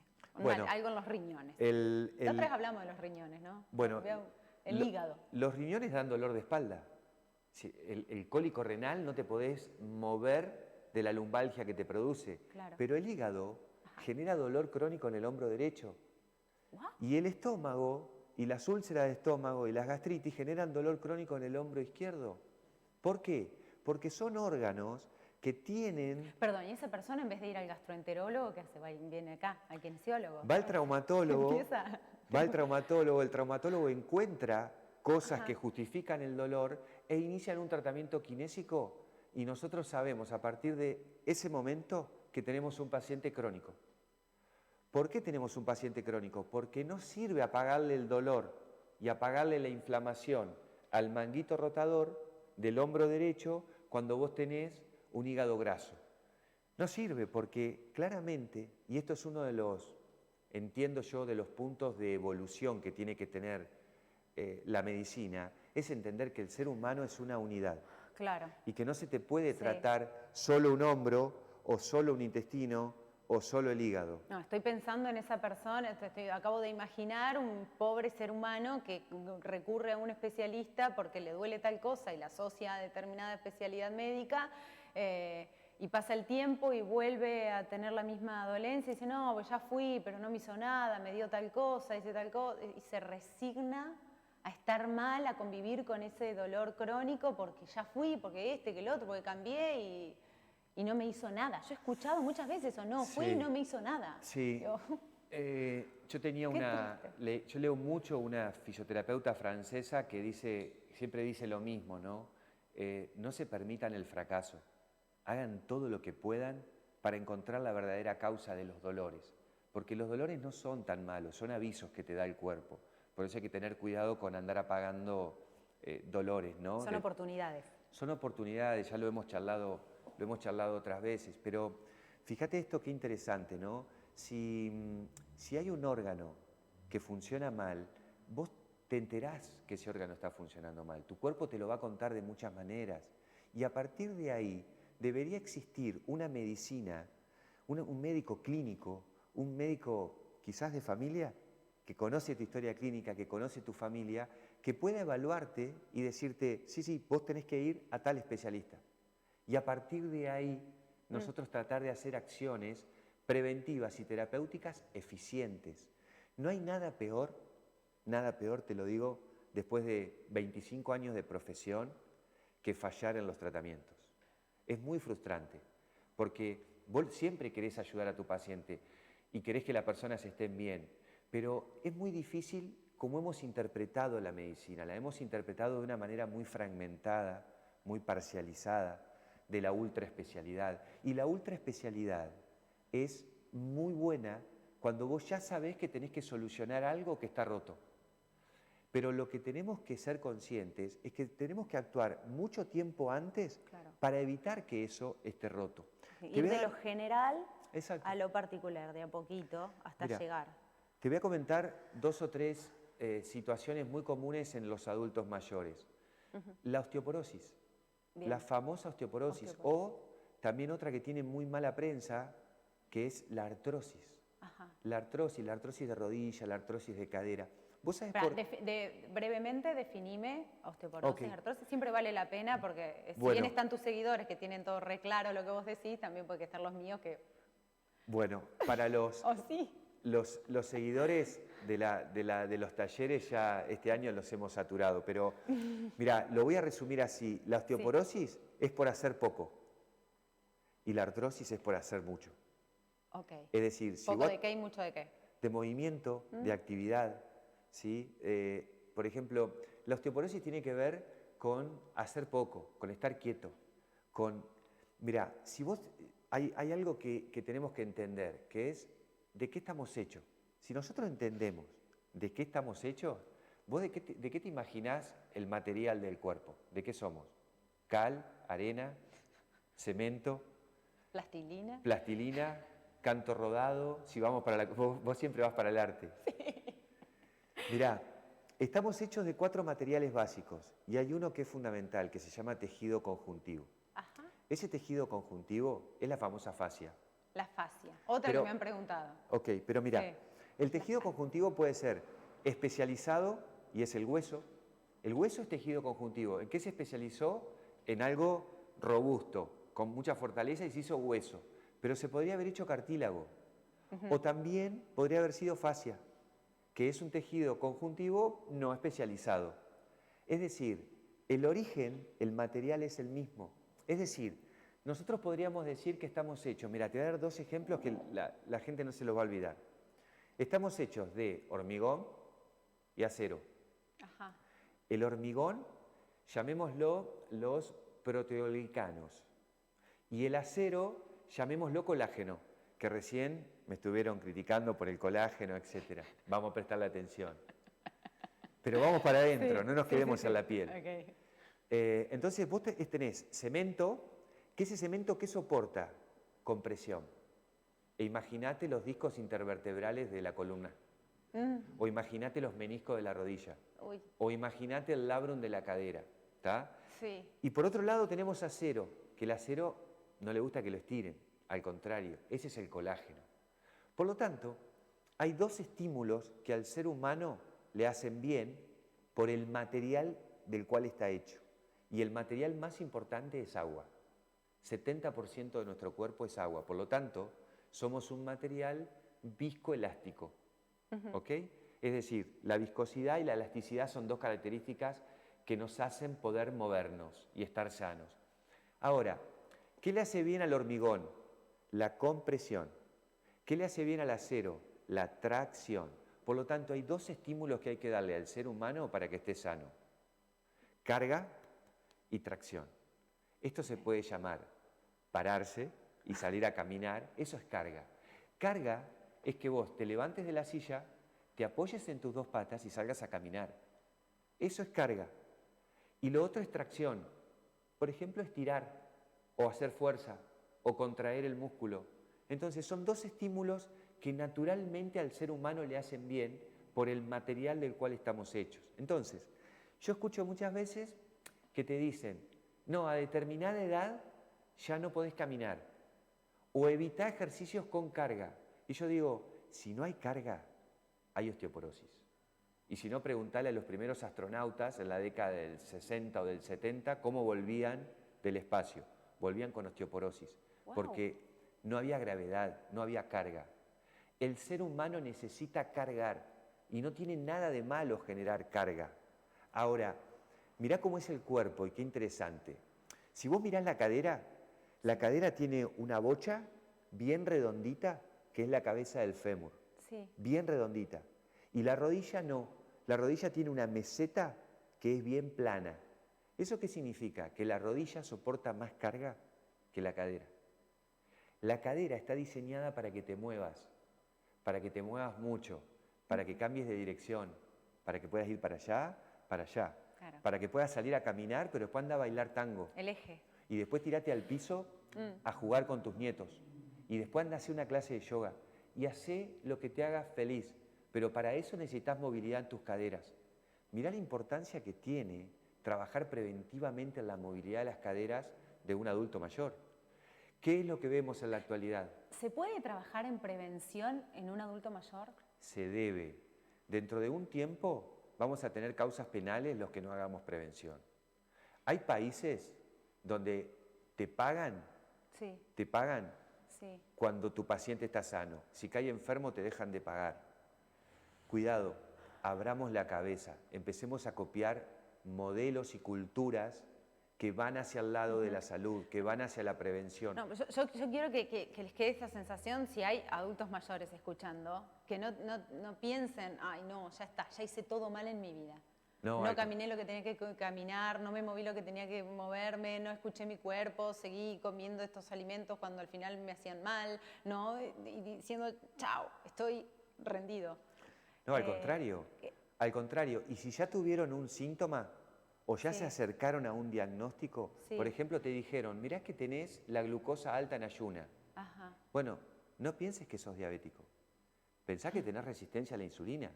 algo en los riñones? La otra vez hablamos de los riñones, ¿no? Bueno, el hígado. Los riñones dan dolor de espalda. El cólico renal no te podés mover de la lumbalgia que te produce. Claro. Pero el hígado genera dolor crónico en el hombro derecho. ¿What? Y el estómago... Y las úlceras de estómago y las gastritis generan dolor crónico en el hombro izquierdo. ¿Por qué? Porque son órganos que tienen... Perdón, ¿y esa persona en vez de ir al gastroenterólogo, qué hace? Viene acá, al kinesiólogo. Va al traumatólogo, Empieza. va al traumatólogo, el traumatólogo encuentra cosas que justifican el dolor e inician un tratamiento kinésico y nosotros sabemos a partir de ese momento que tenemos un paciente crónico. ¿Por qué tenemos un paciente crónico? Porque no sirve apagarle el dolor y apagarle la inflamación al manguito rotador del hombro derecho cuando vos tenés un hígado graso. No sirve porque claramente, y esto es uno de los, entiendo yo, de los puntos de evolución que tiene que tener la medicina, es entender que el ser humano es una unidad. Claro. Y que no se te puede tratar solo un hombro o solo un intestino o solo el hígado. No, estoy pensando en esa persona, acabo de imaginar un pobre ser humano que recurre a un especialista porque le duele tal cosa y la asocia a determinada especialidad médica y pasa el tiempo y vuelve a tener la misma dolencia y dice, no, pues ya fui, pero no me hizo nada, me dio tal cosa, hice tal cosa, y se resigna a estar mal, a convivir con ese dolor crónico porque ya fui, porque que el otro, porque cambié y no me hizo nada. Yo he escuchado muchas veces eso, no, fui y no me hizo nada. Sí. Yo tenía yo leo mucho una fisioterapeuta francesa que siempre dice lo mismo, ¿no? No se permitan el fracaso, hagan todo lo que puedan para encontrar la verdadera causa de los dolores, porque los dolores no son tan malos, son avisos que te da el cuerpo. Por eso hay que tener cuidado con andar apagando dolores, ¿no? Son oportunidades. Son oportunidades, ya lo hemos charlado otras veces, pero fíjate esto qué interesante, ¿no? Si hay un órgano que funciona mal, vos te enterás que ese órgano está funcionando mal, tu cuerpo te lo va a contar de muchas maneras y a partir de ahí debería existir una medicina, un médico clínico, un médico quizás de familia, que conoce tu historia clínica, que conoce tu familia, que pueda evaluarte y decirte, sí, vos tenés que ir a tal especialista. Y a partir de ahí, nosotros tratar de hacer acciones preventivas y terapéuticas eficientes. No hay nada peor, te lo digo, después de 25 años de profesión, que fallar en los tratamientos. Es muy frustrante, porque vos siempre querés ayudar a tu paciente y querés que las personas estén bien, pero es muy difícil como hemos interpretado la medicina, la hemos interpretado de una manera muy fragmentada, muy parcializada, de la ultraespecialidad. Y la ultraespecialidad es muy buena cuando vos ya sabés que tenés que solucionar algo que está roto. Pero lo que tenemos que ser conscientes es que tenemos que actuar mucho tiempo antes para evitar que eso esté roto. Ir de lo general Exacto. a lo particular, de a poquito, hasta llegar. Te voy a comentar 2 o 3 situaciones muy comunes en los adultos mayores. La osteoporosis, la famosa osteoporosis, o también otra que tiene muy mala prensa, que es la artrosis. La artrosis de rodilla, la artrosis de cadera. ¿Vos sabés brevemente definime osteoporosis, artrosis. Siempre vale la pena porque si bien están tus seguidores que tienen todo re claro lo que vos decís, también puede estar los míos que... Bueno, para los... Los seguidores de los talleres ya este año los hemos saturado, pero mira, lo voy a resumir así. La osteoporosis es por hacer poco y la artrosis es por hacer mucho. Es decir, si ¿Poco de qué y mucho de qué? De movimiento, de actividad, ¿sí? Por ejemplo, la osteoporosis tiene que ver con hacer poco, con estar quieto, mira, si vos... Hay algo que tenemos que entender, que es ¿de qué estamos hechos? Si nosotros entendemos de qué estamos hechos, ¿vos de qué te imaginás el material del cuerpo? ¿De qué somos? Cal, arena, cemento, plastilina, canto rodado. Si vamos para vos siempre vas para el arte. Sí. Mirá, estamos hechos de 4 materiales básicos y hay uno que es fundamental, que se llama tejido conjuntivo. Ese tejido conjuntivo es la famosa fascia. La fascia, otra que me han preguntado. Ok, pero mira, el tejido conjuntivo puede ser especializado y es el hueso. El hueso es tejido conjuntivo. ¿En qué se especializó? En algo robusto, con mucha fortaleza y se hizo hueso. Pero se podría haber hecho cartílago. O también podría haber sido fascia, que es un tejido conjuntivo no especializado. Es decir, el origen, el material es el mismo. Es decir, nosotros podríamos decir que estamos hechos, mira, te voy a dar 2 ejemplos que la gente no se los va a olvidar. Estamos hechos de hormigón y acero. El hormigón, llamémoslo los proteoglicanos. Y el acero, llamémoslo colágeno, que recién me estuvieron criticando por el colágeno, etc. Vamos a prestarle atención. Pero vamos para adentro, no nos quedemos en la piel. Okay. Entonces vos tenés cemento, que ese cemento ¿qué soporta? Compresión. E imagínate los discos intervertebrales de la columna. O imagínate los meniscos de la rodilla. Uy. O imagínate el labrum de la cadera. ¿Tá? Sí. Y por otro lado tenemos acero, que el acero no le gusta que lo estiren, al contrario, ese es el colágeno. Por lo tanto, hay dos estímulos que al ser humano le hacen bien por el material del cual está hecho. Y el material más importante es agua. 70% de nuestro cuerpo es agua, por lo tanto, somos un material viscoelástico. ¿Ok? Es decir, la viscosidad y la elasticidad son dos características que nos hacen poder movernos y estar sanos. Ahora, ¿qué le hace bien al hormigón? La compresión. ¿Qué le hace bien al acero? La tracción. Por lo tanto, hay dos estímulos que hay que darle al ser humano para que esté sano. Carga y tracción. Esto se puede llamar pararse y salir a caminar. Eso es carga. Carga es que vos te levantes de la silla, te apoyes en tus dos patas y salgas a caminar. Eso es carga. Y lo otro es tracción. Por ejemplo, estirar o hacer fuerza o contraer el músculo. Entonces son dos estímulos que naturalmente al ser humano le hacen bien por el material del cual estamos hechos. Entonces, yo escucho muchas veces que te dicen, no, a determinada edad ya no podés caminar o evita ejercicios con carga. Y yo digo, si no hay carga, hay osteoporosis. Y si no, preguntale a los primeros astronautas en la década del 60 o del 70 cómo volvían del espacio. Volvían con osteoporosis, porque no había gravedad, no había carga. El ser humano necesita cargar y no tiene nada de malo generar carga. Ahora, mirá cómo es el cuerpo y qué interesante. Si vos mirás la cadera tiene una bocha bien redondita, que es la cabeza del fémur. Sí. Bien redondita. Y la rodilla no. La rodilla tiene una meseta que es bien plana. ¿Eso qué significa? Que la rodilla soporta más carga que la cadera. La cadera está diseñada para que te muevas mucho, para que cambies de dirección, para que puedas ir para allá, Claro. para que puedas salir a caminar, pero después anda a bailar tango. El eje. Y después tirate al piso a jugar con tus nietos. Y después anda a hacer una clase de yoga. Y hacé lo que te haga feliz. Pero para eso necesitas movilidad en tus caderas. Mirá la importancia que tiene trabajar preventivamente en la movilidad de las caderas de un adulto mayor. ¿Qué es lo que vemos en la actualidad? ¿Se puede trabajar en prevención en un adulto mayor? Se debe. Dentro de un tiempo vamos a tener causas penales los que no hagamos prevención. Hay países donde te pagan Sí. Sí. cuando tu paciente está sano. Si cae enfermo te dejan de pagar. Cuidado, abramos la cabeza, empecemos a copiar modelos y culturas que van hacia el lado de la salud, que van hacia la prevención. No, yo quiero que les quede esa sensación, si hay adultos mayores escuchando, que no piensen, ay no, ya está, ya hice todo mal en mi vida. No caminé lo que tenía que caminar, no me moví lo que tenía que moverme, no escuché mi cuerpo, seguí comiendo estos alimentos cuando al final me hacían mal, ¿no? Y diciendo, chao, estoy rendido. No, al contrario. Y si ya tuvieron un síntoma o ya se acercaron a un diagnóstico, por ejemplo, te dijeron, mirá que tenés la glucosa alta en ayuna. Ajá. Bueno, no pienses que sos diabético. Pensá que tenés resistencia a la insulina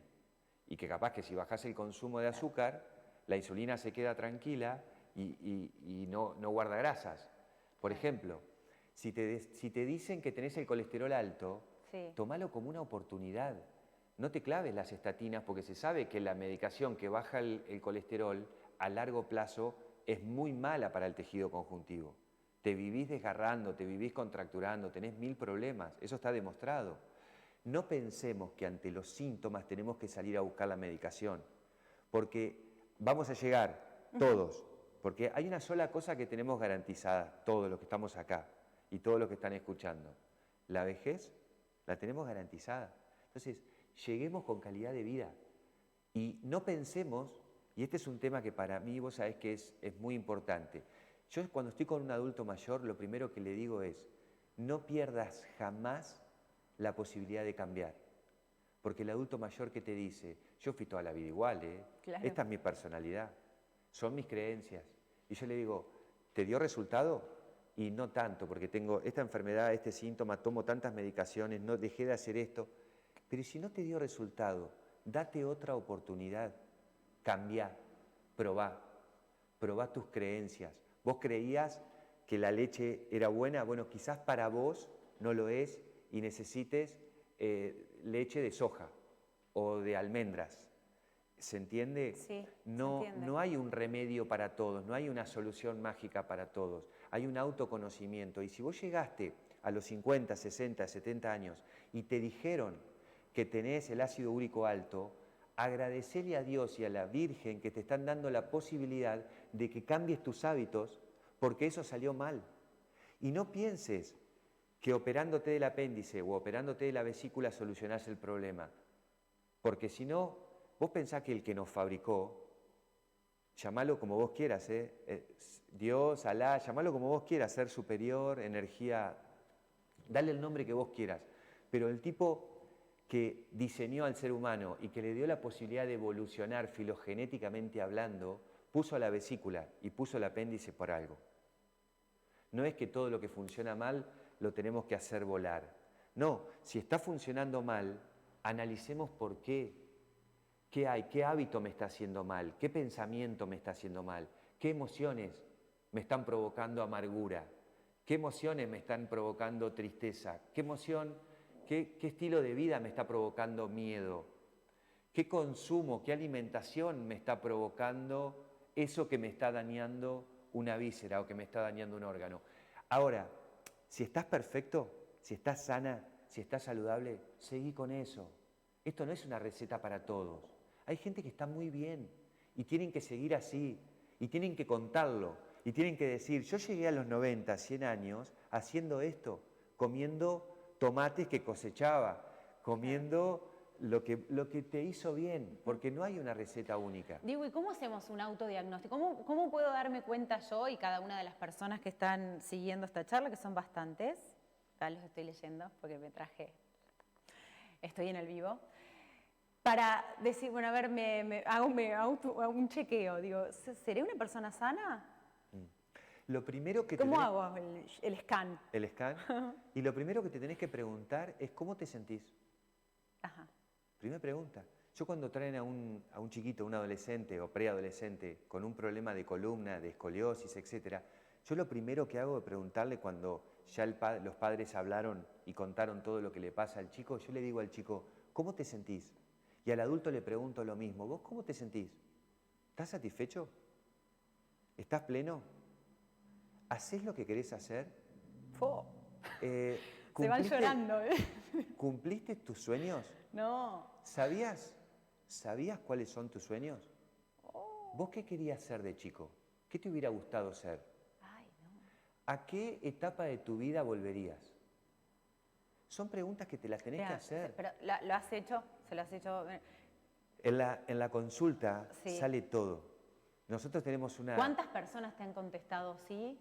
y que capaz que si bajás el consumo de azúcar, la insulina se queda tranquila y no guarda grasas. Por ejemplo, si te dicen que tenés el colesterol alto, tomalo como una oportunidad. No te claves las estatinas porque se sabe que la medicación que baja el colesterol a largo plazo es muy mala para el tejido conjuntivo. Te vivís desgarrando, te vivís contracturando, tenés 1000 problemas, eso está demostrado. No pensemos que ante los síntomas tenemos que salir a buscar la medicación, porque vamos a llegar todos, porque hay una sola cosa que tenemos garantizada, todos los que estamos acá y todos los que están escuchando. La vejez la tenemos garantizada. Entonces, lleguemos con calidad de vida y no pensemos Y este es un tema que para mí, vos sabés que es muy importante. Yo cuando estoy con un adulto mayor, lo primero que le digo es, no pierdas jamás la posibilidad de cambiar. Porque el adulto mayor que te dice, yo fui toda la vida igual, Claro. Esta es mi personalidad, son mis creencias. Y yo le digo, ¿te dio resultado? Y no tanto, porque tengo esta enfermedad, este síntoma, tomo tantas medicaciones, no dejé de hacer esto. Pero si no te dio resultado, date otra oportunidad. Cambia, probá tus creencias. Vos creías que la leche era buena, bueno, quizás para vos no lo es y necesites leche de soja o de almendras. ¿Se entiende? Sí, no, se entiende. No hay un remedio para todos, no hay una solución mágica para todos. Hay un autoconocimiento. Y si vos llegaste a los 50, 60, 70 años y te dijeron que tenés el ácido úrico alto, agradecele a Dios y a la Virgen que te están dando la posibilidad de que cambies tus hábitos porque eso salió mal. Y no pienses que operándote del apéndice o operándote de la vesícula solucionás el problema. Porque si no, vos pensás que el que nos fabricó, llamalo como vos quieras, Dios, Alá, llamalo como vos quieras, ser superior, energía, dale el nombre que vos quieras. Pero el tipo que diseñó al ser humano y que le dio la posibilidad de evolucionar filogenéticamente hablando, puso la vesícula y puso el apéndice por algo. No es que todo lo que funciona mal lo tenemos que hacer volar. No, si está funcionando mal, analicemos por qué. ¿Qué hay? ¿Qué hábito me está haciendo mal? ¿Qué pensamiento me está haciendo mal? ¿Qué emociones me están provocando amargura? ¿Qué emociones me están provocando tristeza? ¿Qué emoción, qué estilo de vida me está provocando miedo? ¿Qué consumo, qué alimentación me está provocando eso que me está dañando una víscera o que me está dañando un órgano? Ahora, si estás perfecto, si estás sana, si estás saludable, seguí con eso. Esto no es una receta para todos. Hay gente que está muy bien y tienen que seguir así y tienen que contarlo y tienen que decir, yo llegué a los 90, 100 años haciendo esto, comiendo tomates que cosechaba, comiendo lo que te hizo bien, porque no hay una receta única. Digo, ¿y cómo hacemos un autodiagnóstico? ¿Cómo puedo darme cuenta yo y cada una de las personas que están siguiendo esta charla, que son bastantes? Ya los estoy leyendo porque estoy en el vivo. Para decir, bueno, a ver, hago un chequeo. Digo, ¿seré una persona sana? Lo primero que ¿Cómo hago el scan? El scan. Y lo primero que te tenés que preguntar es ¿cómo te sentís? Ajá. Primera pregunta. Yo cuando traen a un chiquito, un adolescente o preadolescente con un problema de columna, de escoliosis, etc., yo lo primero que hago es preguntarle cuando ya los padres hablaron y contaron todo lo que le pasa al chico, yo le digo al chico, ¿cómo te sentís? Y al adulto le pregunto lo mismo, ¿vos cómo te sentís? ¿Estás satisfecho? ¿Estás pleno? ¿Hacés lo que querés hacer? Se van llorando. ¿Cumpliste tus sueños? No. ¿Sabías cuáles son tus sueños? ¿Vos qué querías ser de chico? ¿Qué te hubiera gustado ser? Ay, no. ¿A qué etapa de tu vida volverías? Son preguntas que te las tenés que hacer. Pero ¿lo has hecho? ¿Se lo has hecho? En la consulta Sí. sale todo. Nosotros tenemos una... ¿Cuántas personas te han contestado sí?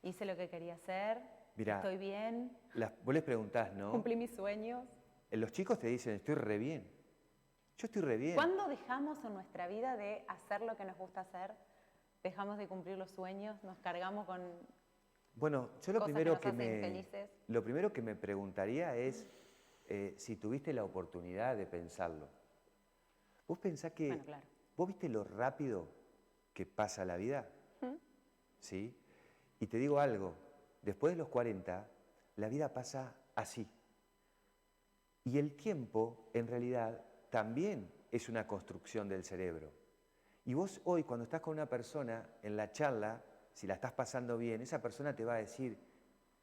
Hice lo que quería hacer. Mirá, estoy bien. Vos les preguntás, ¿no? Cumplí mis sueños. Los chicos te dicen, estoy re bien. Yo estoy re bien. ¿Cuándo dejamos en nuestra vida de hacer lo que nos gusta hacer? Dejamos de cumplir los sueños, nos cargamos con... Bueno, yo lo cosas primero que nos hacen infelices. lo primero que me preguntaría es si tuviste la oportunidad de pensarlo. ¿Vos pensás que... Bueno, claro. ¿Vos viste lo rápido que pasa la vida? ¿Sí? Y te digo algo, después de los 40, la vida pasa así. Y el tiempo, en realidad, también es una construcción del cerebro. Y vos hoy, cuando estás con una persona en la charla, si la estás pasando bien, esa persona te va a decir,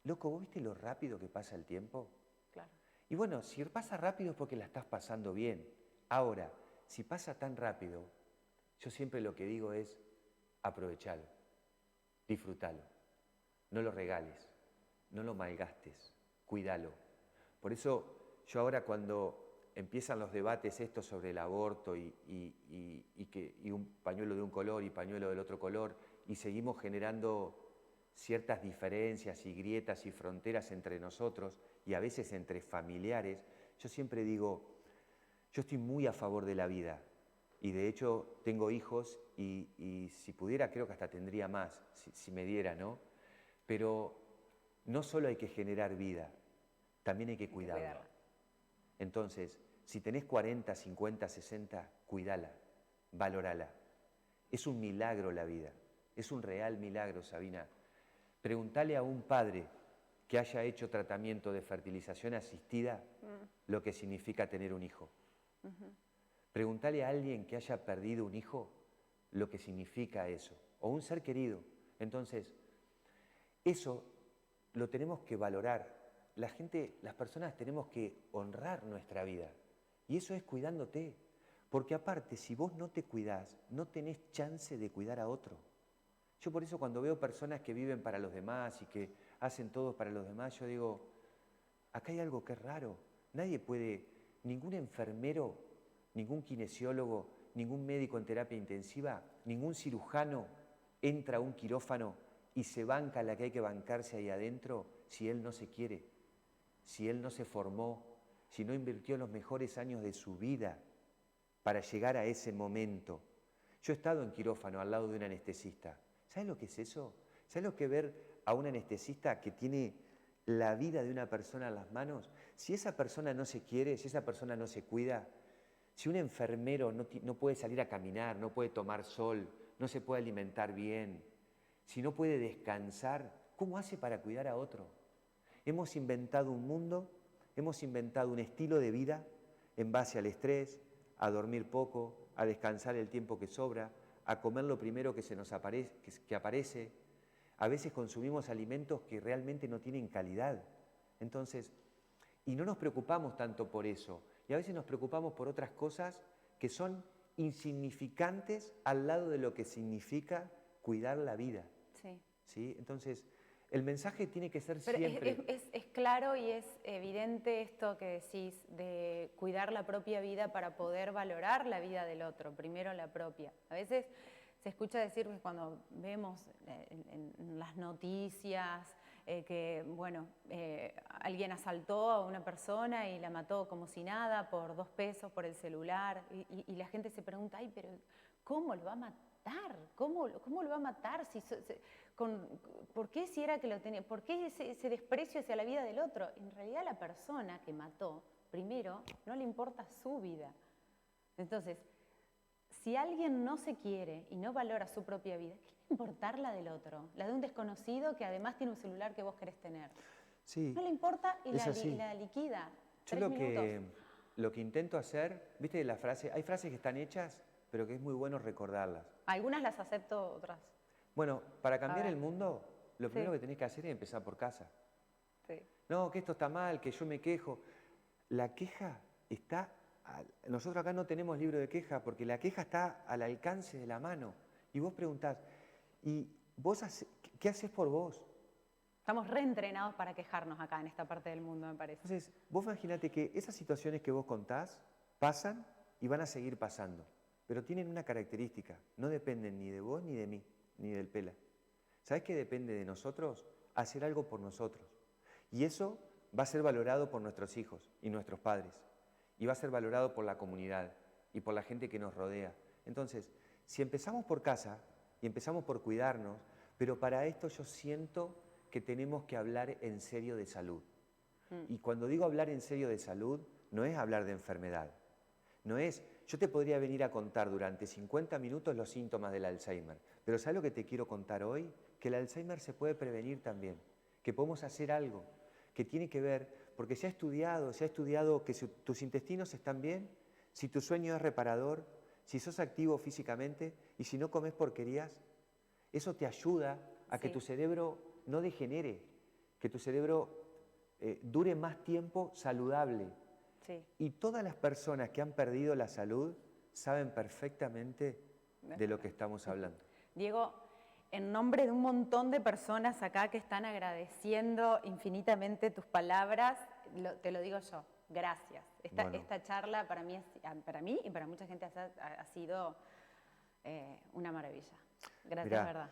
loco, ¿vos viste lo rápido que pasa el tiempo? Claro. Y bueno, si pasa rápido es porque la estás pasando bien. Ahora, si pasa tan rápido, yo siempre lo que digo es, aprovechalo, disfrútalo, no lo regales, no lo malgastes, cuídalo. Por eso yo ahora cuando empiezan los debates estos sobre el aborto y un pañuelo de un color y pañuelo del otro color, y seguimos generando ciertas diferencias y grietas y fronteras entre nosotros y a veces entre familiares, yo siempre digo, yo estoy muy a favor de la vida y de hecho tengo hijos y si pudiera creo que hasta tendría más, si me diera, ¿no? Pero no solo hay que generar vida, también hay que cuidarla. Entonces, si tenés 40, 50, 60, cuídala, valorala. Es un milagro la vida, es un real milagro, Sabina. Preguntale a un padre que haya hecho tratamiento de fertilización asistida lo que significa tener un hijo. Preguntale a alguien que haya perdido un hijo lo que significa eso, o un ser querido. Entonces, eso lo tenemos que valorar. Las personas tenemos que honrar nuestra vida. Y eso es cuidándote. Porque aparte, si vos no te cuidás, no tenés chance de cuidar a otro. Yo por eso cuando veo personas que viven para los demás y que hacen todo para los demás, yo digo, acá hay algo que es raro. Nadie puede, ningún enfermero, ningún kinesiólogo, ningún médico en terapia intensiva, ningún cirujano entra a un quirófano y se banca la que hay que bancarse ahí adentro si él no se quiere, si él no se formó, si no invirtió los mejores años de su vida para llegar a ese momento. Yo he estado en quirófano al lado de un anestesista. ¿Sabes lo que es eso? ¿Sabes lo que es ver a un anestesista que tiene la vida de una persona en las manos? Si esa persona no se quiere, si esa persona no se cuida, si un enfermero no puede salir a caminar, no puede tomar sol, no se puede alimentar bien, si no puede descansar, ¿cómo hace para cuidar a otro? Hemos inventado un mundo, hemos inventado un estilo de vida en base al estrés, a dormir poco, a descansar el tiempo que sobra, a comer lo primero que se nos aparece. A veces consumimos alimentos que realmente no tienen calidad. Entonces, y no nos preocupamos tanto por eso. Y a veces nos preocupamos por otras cosas que son insignificantes al lado de lo que significa cuidar la vida. Sí. ¿Sí? Entonces, el mensaje tiene que ser Pero siempre... es claro y es evidente esto que decís de cuidar la propia vida para poder valorar la vida del otro, primero la propia. A veces se escucha decir que cuando vemos en las noticias que, bueno, alguien asaltó a una persona y la mató como si nada por 2 pesos por el celular y la gente se pregunta, ay, pero ¿cómo lo va a matar? ¿Cómo lo va a matar? ¿Por qué si era que lo tenía? ¿Por qué ese desprecio hacia la vida del otro? En realidad la persona que mató, primero, no le importa su vida. Entonces, si alguien no se quiere y no valora su propia vida, ¿qué le va a importar la del otro? La de un desconocido que además tiene un celular que vos querés tener. Sí, no le importa y es la liquida. Yo lo que intento hacer, viste la frase, hay frases que están hechas, pero que es muy bueno recordarlas. Algunas las acepto, otras. Bueno, para cambiar el mundo, lo primero que tenés que hacer es empezar por casa. Sí. No, que esto está mal, que yo me quejo. La queja está... Nosotros acá no tenemos libro de queja porque la queja está al alcance de la mano. Y vos preguntás, ¿y vos qué haces por vos? Estamos reentrenados para quejarnos acá en esta parte del mundo, me parece. Entonces, vos imaginate que esas situaciones que vos contás pasan y van a seguir pasando. Pero tienen una característica, no dependen ni de vos ni de mí, ni del Pela. ¿Sabés qué depende de nosotros? Hacer algo por nosotros. Y eso va a ser valorado por nuestros hijos y nuestros padres. Y va a ser valorado por la comunidad y por la gente que nos rodea. Entonces, si empezamos por casa y empezamos por cuidarnos, pero para esto yo siento que tenemos que hablar en serio de salud. Y cuando digo hablar en serio de salud, no es hablar de enfermedad. No es, yo te podría venir a contar durante 50 minutos los síntomas del Alzheimer, pero ¿sabes lo que te quiero contar hoy? Que el Alzheimer se puede prevenir también, que podemos hacer algo, que tiene que ver, porque se ha estudiado que si tus intestinos están bien, si tu sueño es reparador, si sos activo físicamente y si no comes porquerías, eso te ayuda a que tu cerebro no degenere, que tu cerebro dure más tiempo saludable. Sí. Y todas las personas que han perdido la salud saben perfectamente de lo que estamos hablando. Diego, en nombre de un montón de personas acá que están agradeciendo infinitamente tus palabras, te lo digo yo, gracias. Esta charla para mí y para mucha gente ha sido una maravilla. Gracias, Mirá, verdad.